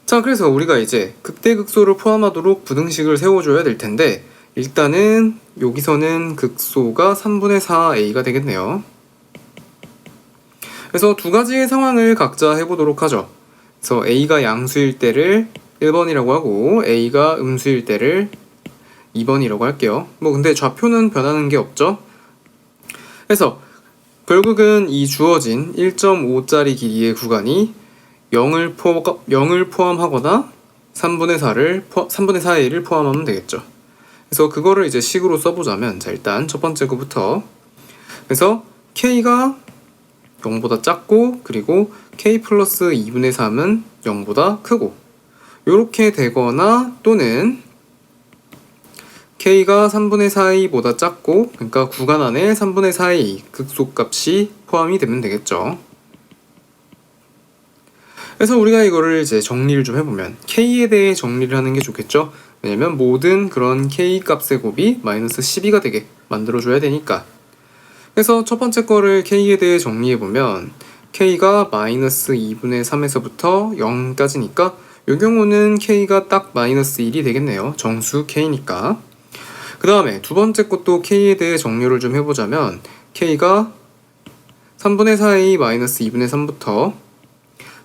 자, 그래서 우리가 이제 극대 극소를 포함하도록 부등식을 세워줘야 될 텐데 일단은 여기서는 극소가 3분의 4a가 되겠네요. 그래서 두 가지의 상황을 각자 해보도록 하죠. 그래서 a가 양수일 때를 1번이라고 하고 a가 음수일 때를 2번이라고 할게요. 뭐 근데 좌표는 변하는 게 없죠. 그래서 결국은 이 주어진 1.5짜리 길이의 구간이 0을 포함하거나 3분의 4a를 포함하면 되겠죠. 그래서 그거를 이제 식으로 써보자면 자 일단 첫 번째 거부터 그래서 k가 0보다 작고 그리고 k 플러스 2분의 3은 0보다 크고 요렇게 되거나 또는 k가 3분의 4a보다 작고 그러니까 구간 안에 3분의 4a 극소값이 포함이 되면 되겠죠. 그래서 우리가 이거를 이제 정리를 좀 해보면 k에 대해 정리를 하는 게 좋겠죠. 왜냐면 모든 그런 k 값의 곱이 마이너스 12가 되게 만들어줘야 되니까. 그래서 첫 번째 거를 k에 대해 정리해보면 k가 마이너스 2분의 3에서부터 0까지니까 이 경우는 k가 딱 마이너스 1이 되겠네요. 정수 k니까. 그 다음에 두 번째 것도 k에 대해 정리를 좀 해보자면 k가 3분의 4a 마이너스 2분의 3부터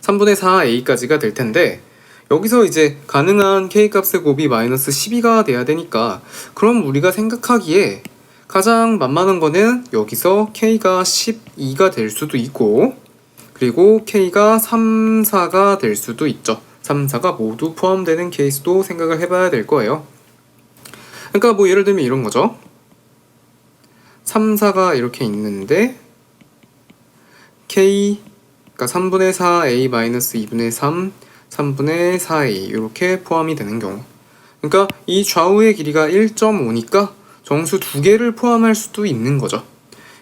3분의 4a까지가 될 텐데, 여기서 이제 가능한 k 값의 곱이 마이너스 12가 돼야 되니까, 그럼 우리가 생각하기에 가장 만만한 거는 여기서 k가 12가 될 수도 있고, 그리고 k가 3, 4가 될 수도 있죠. 3, 4가 모두 포함되는 케이스도 생각을 해봐야 될 거예요. 그러니까 뭐 예를 들면 이런 거죠. 3, 4가 이렇게 있는데 k, 그러니까 3분의 4a 마이너스 2분의 3, 3분의 4a 이렇게 포함이 되는 경우, 그러니까 이 좌우의 길이가 1.5니까 정수 두 개를 포함할 수도 있는 거죠.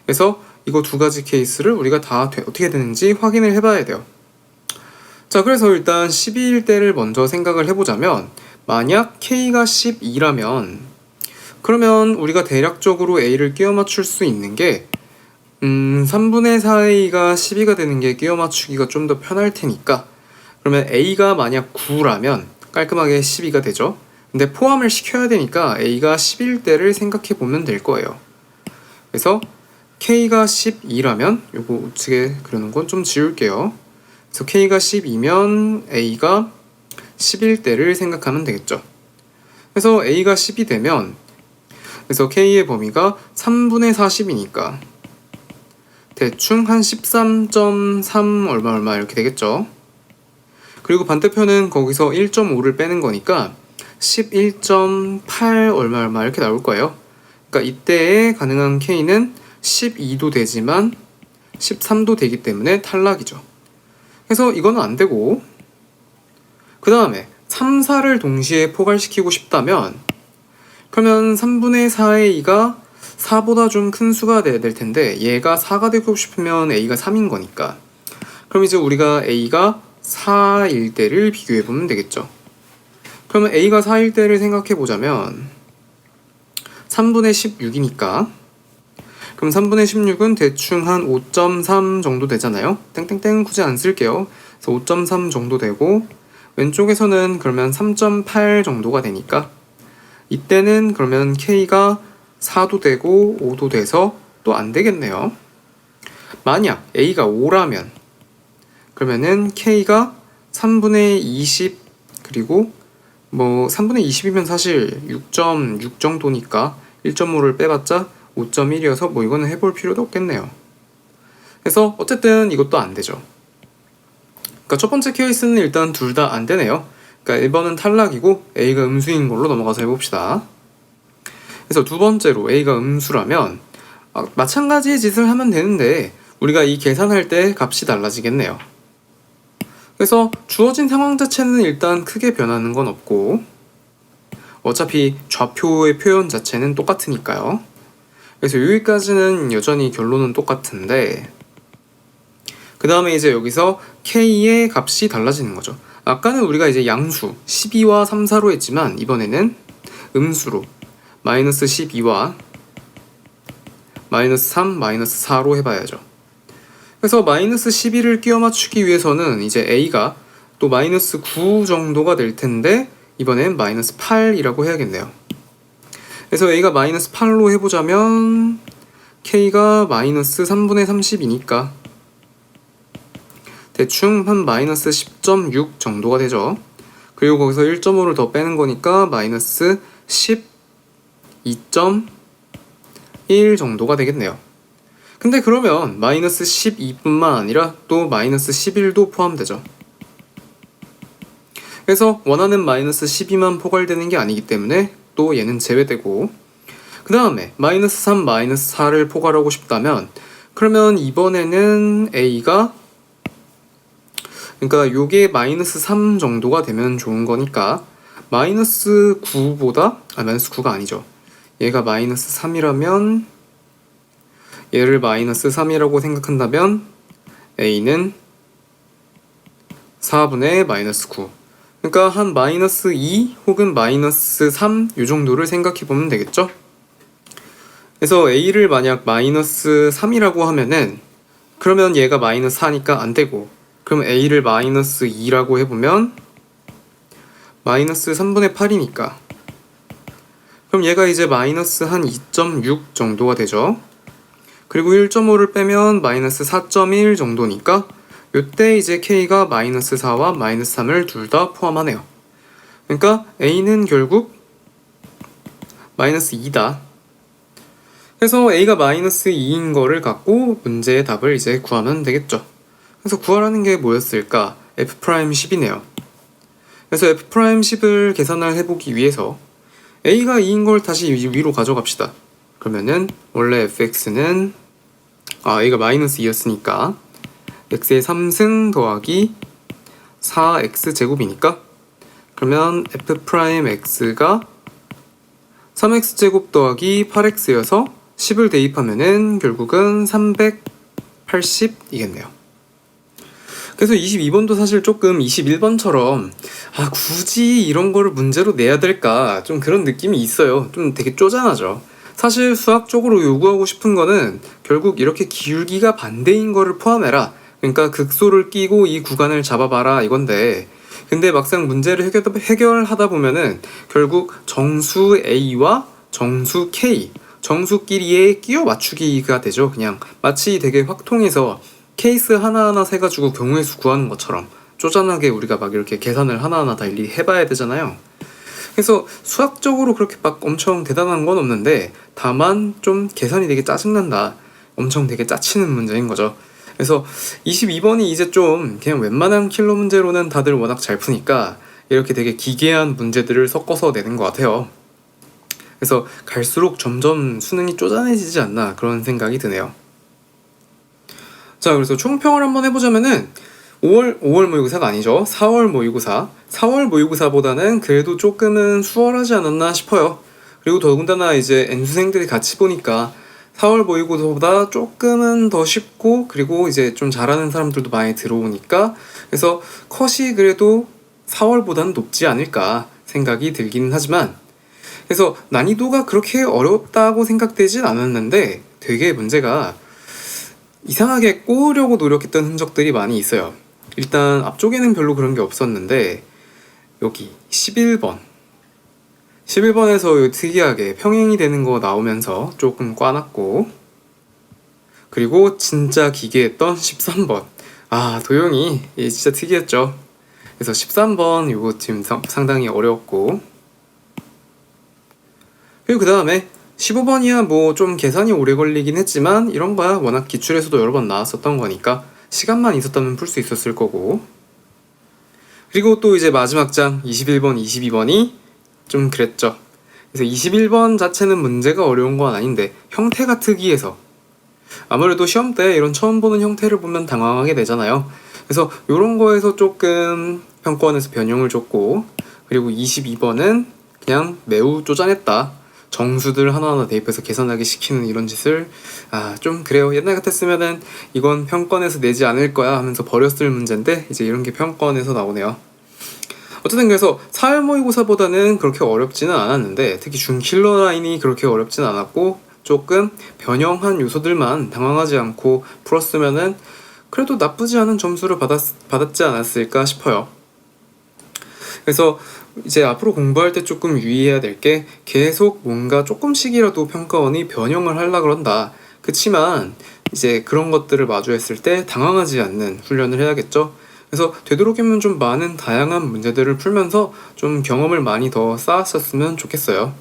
그래서 이거 두 가지 케이스를 우리가 다 어떻게 되는지 확인을 해봐야 돼요. 자, 그래서 일단 12일 때를 먼저 생각을 해보자면, 만약 k가 12라면 그러면 우리가 대략적으로 a를 끼워 맞출 수 있는 게 3분의 4a가 12가 되는 게 끼워 맞추기가 좀 더 편할 테니까, 그러면 a가 만약 9라면 깔끔하게 12가 되죠. 근데 포함을 시켜야 되니까 a가 10일 때를 생각해 보면 될 거예요. 그래서 k가 12라면 요거 우측에 그려놓은 건 좀 지울게요. 그래서 k가 12면 a가 10일 때를 생각하면 되겠죠. 그래서 a가 10이 되면, 그래서 k의 범위가 3분의 40이니까 대충 한 13.3 얼마 이렇게 되겠죠. 그리고 반대편은 거기서 1.5를 빼는 거니까 11.8 얼마 이렇게 나올 거예요. 그러니까 이때의 가능한 k는 12도 되지만 13도 되기 때문에 탈락이죠. 그래서 이거는 안 되고, 그 다음에 3, 4를 동시에 포괄시키고 싶다면 그러면 3분의 4의 2가 4보다 좀 큰 수가 돼야 될 텐데, 얘가 4가 되고 싶으면 a가 3인 거니까, 그럼 이제 우리가 a가 4일 때를 비교해 보면 되겠죠. 그러면 a가 4일 때를 생각해 보자면 3분의 16이니까, 그럼 3분의 16은 대충 한 5.3 정도 되잖아요. 땡땡땡 굳이 안 쓸게요. 그래서 5.3 정도 되고, 왼쪽에서는 그러면 3.8 정도가 되니까, 이때는 그러면 k가 4도 되고 5도 돼서 또 안 되겠네요. 만약 a가 5라면 그러면은 k가 3분의 20, 그리고 뭐 3분의 20이면 사실 6.6 정도니까 1.5를 빼봤자 5.1이어서 뭐 이거는 해볼 필요도 없겠네요. 그래서 어쨌든 이것도 안 되죠. 그러니까 첫 번째 케이스는 일단 둘 다 안 되네요. 그러니까 1번은 탈락이고 a가 음수인 걸로 넘어가서 해봅시다. 그래서 두 번째로 a가 음수라면 마찬가지 짓을 하면 되는데 우리가 이 계산할 때 값이 달라지겠네요. 그래서 주어진 상황 자체는 일단 크게 변하는 건 없고, 어차피 좌표의 표현 자체는 똑같으니까요. 그래서 여기까지는 여전히 결론은 똑같은데, 그 다음에 이제 여기서 k의 값이 달라지는 거죠. 아까는 우리가 이제 양수 12와 3, 4로 했지만 이번에는 음수로 마이너스 12와 마이너스 3, 마이너스 4로 해봐야죠. 그래서 마이너스 12를 끼워 맞추기 위해서는 이제 a가 또 마이너스 9 정도가 될 텐데, 이번엔 마이너스 8이라고 해야겠네요. 그래서 a가 마이너스 8로 해보자면 k가 마이너스 3분의 30이니까 대충 한 마이너스 10.6 정도가 되죠. 그리고 거기서 1.5를 더 빼는 거니까 마이너스 12.1 정도가 되겠네요. 근데 그러면 마이너스 12뿐만 아니라 또 마이너스 11도 포함되죠. 그래서 원하는 마이너스 12만 포괄되는 게 아니기 때문에 또 얘는 제외되고, 그 다음에 마이너스 3, 마이너스 4를 포괄하고 싶다면 그러면 이번에는 a가, 그러니까 요게 마이너스 3 정도가 되면 좋은 거니까 마이너스 9보다, 마이너스 9가 아니죠. 얘가 마이너스 3이라면 얘를 마이너스 3이라고 생각한다면 a는 4분의 마이너스 9, 그러니까 한 마이너스 2 혹은 마이너스 3 요 정도를 생각해 보면 되겠죠. 그래서 a를 만약 마이너스 3이라고 하면은 그러면 얘가 마이너스 4니까 안 되고, 그럼 a를 마이너스 2라고 해보면 마이너스 3분의 8이니까 그럼 얘가 이제 마이너스 한 2.6 정도가 되죠. 그리고 1.5를 빼면 마이너스 4.1 정도니까 요때 이제 K가 마이너스 4와 마이너스 3을 둘 다 포함하네요. 그러니까 A는 결국 마이너스 2다. 그래서 A가 마이너스 2인 거를 갖고 문제의 답을 이제 구하면 되겠죠. 그래서 구하라는 게 뭐였을까? F'10이네요. 그래서 F'10을 계산을 해보기 위해서 A가 2인 걸 다시 위로 가져갑시다. 그러면은 원래 fx는 A가 마이너스 2였으니까 x의 3승 더하기 4x 제곱이니까 그러면 f'x가 3x 제곱 더하기 8x여서 10을 대입하면은 결국은 380이겠네요. 그래서 22번도 사실 조금 21번처럼 굳이 이런 거를 문제로 내야 될까 좀 그런 느낌이 있어요. 좀 되게 쪼잔하죠. 사실 수학적으로 요구하고 싶은 거는 결국 이렇게 기울기가 반대인 거를 포함해라. 그러니까 극소를 끼고 이 구간을 잡아봐라 이건데 근데 막상 문제를 해결하다 보면은 결국 정수 A와 정수 K 정수끼리의 끼워 맞추기가 되죠. 그냥 마치 되게 확통해서 케이스 하나하나 세가지고 경우의 수 구하는 것처럼 쪼잔하게 우리가 막 이렇게 계산을 하나하나 다 일일이 해봐야 되잖아요. 그래서 수학적으로 그렇게 막 엄청 대단한 건 없는데 다만 좀 계산이 되게 짜증난다. 엄청 되게 짜치는 문제인 거죠. 그래서 22번이 이제 좀 그냥 웬만한 킬러 문제로는 다들 워낙 잘 푸니까 이렇게 되게 기괴한 문제들을 섞어서 내는 것 같아요. 그래서 갈수록 점점 수능이 쪼잔해지지 않나 그런 생각이 드네요. 자, 그래서 총평을 한번 해보자면은 5월 모의고사가 아니죠. 4월 모의고사. 4월 모의고사보다는 그래도 조금은 수월하지 않았나 싶어요. 그리고 더군다나 이제 N수생들이 같이 보니까 4월 모의고사보다 조금은 더 쉽고 그리고 이제 좀 잘하는 사람들도 많이 들어오니까 그래서 컷이 그래도 4월보다는 높지 않을까 생각이 들긴 하지만 그래서 난이도가 그렇게 어렵다고 생각되진 않았는데 되게 문제가 이상하게 꼬으려고 노력했던 흔적들이 많이 있어요. 일단 앞쪽에는 별로 그런 게 없었는데 여기 11번에서 특이하게 평행이 되는 거 나오면서 조금 꽈놨고 그리고 진짜 기괴했던 13번 도형이 진짜 특이했죠. 그래서 13번 요거 지금 상당히 어려웠고 그리고 그 다음에 15번이야 뭐 좀 계산이 오래 걸리긴 했지만 이런 거야 워낙 기출에서도 여러 번 나왔었던 거니까 시간만 있었다면 풀 수 있었을 거고 그리고 또 이제 마지막 장 21번, 22번이 좀 그랬죠. 그래서 21번 자체는 문제가 어려운 건 아닌데 형태가 특이해서 아무래도 시험 때 이런 처음 보는 형태를 보면 당황하게 되잖아요. 그래서 이런 거에서 조금 평가원에서 변형을 줬고 그리고 22번은 그냥 매우 쪼잔했다. 정수들 하나하나 대입해서 계산하게 시키는 이런 짓을 좀 그래요. 옛날 같았으면은 이건 평가원에서 내지 않을 거야 하면서 버렸을 문제인데 이제 이런 게 평가원에서 나오네요. 어쨌든 그래서 4월 모의고사보다는 그렇게 어렵지는 않았는데 특히 준킬러 라인이 그렇게 어렵진 않았고 조금 변형한 요소들만 당황하지 않고 풀었으면은 그래도 나쁘지 않은 점수를 받았지 않았을까 싶어요. 그래서 이제 앞으로 공부할 때 조금 유의해야 될 게 계속 뭔가 조금씩이라도 평가원이 변형을 하려고 그런다. 그치만 이제 그런 것들을 마주했을 때 당황하지 않는 훈련을 해야겠죠. 그래서 되도록이면 좀 많은 다양한 문제들을 풀면서 좀 경험을 많이 더 쌓았었으면 좋겠어요.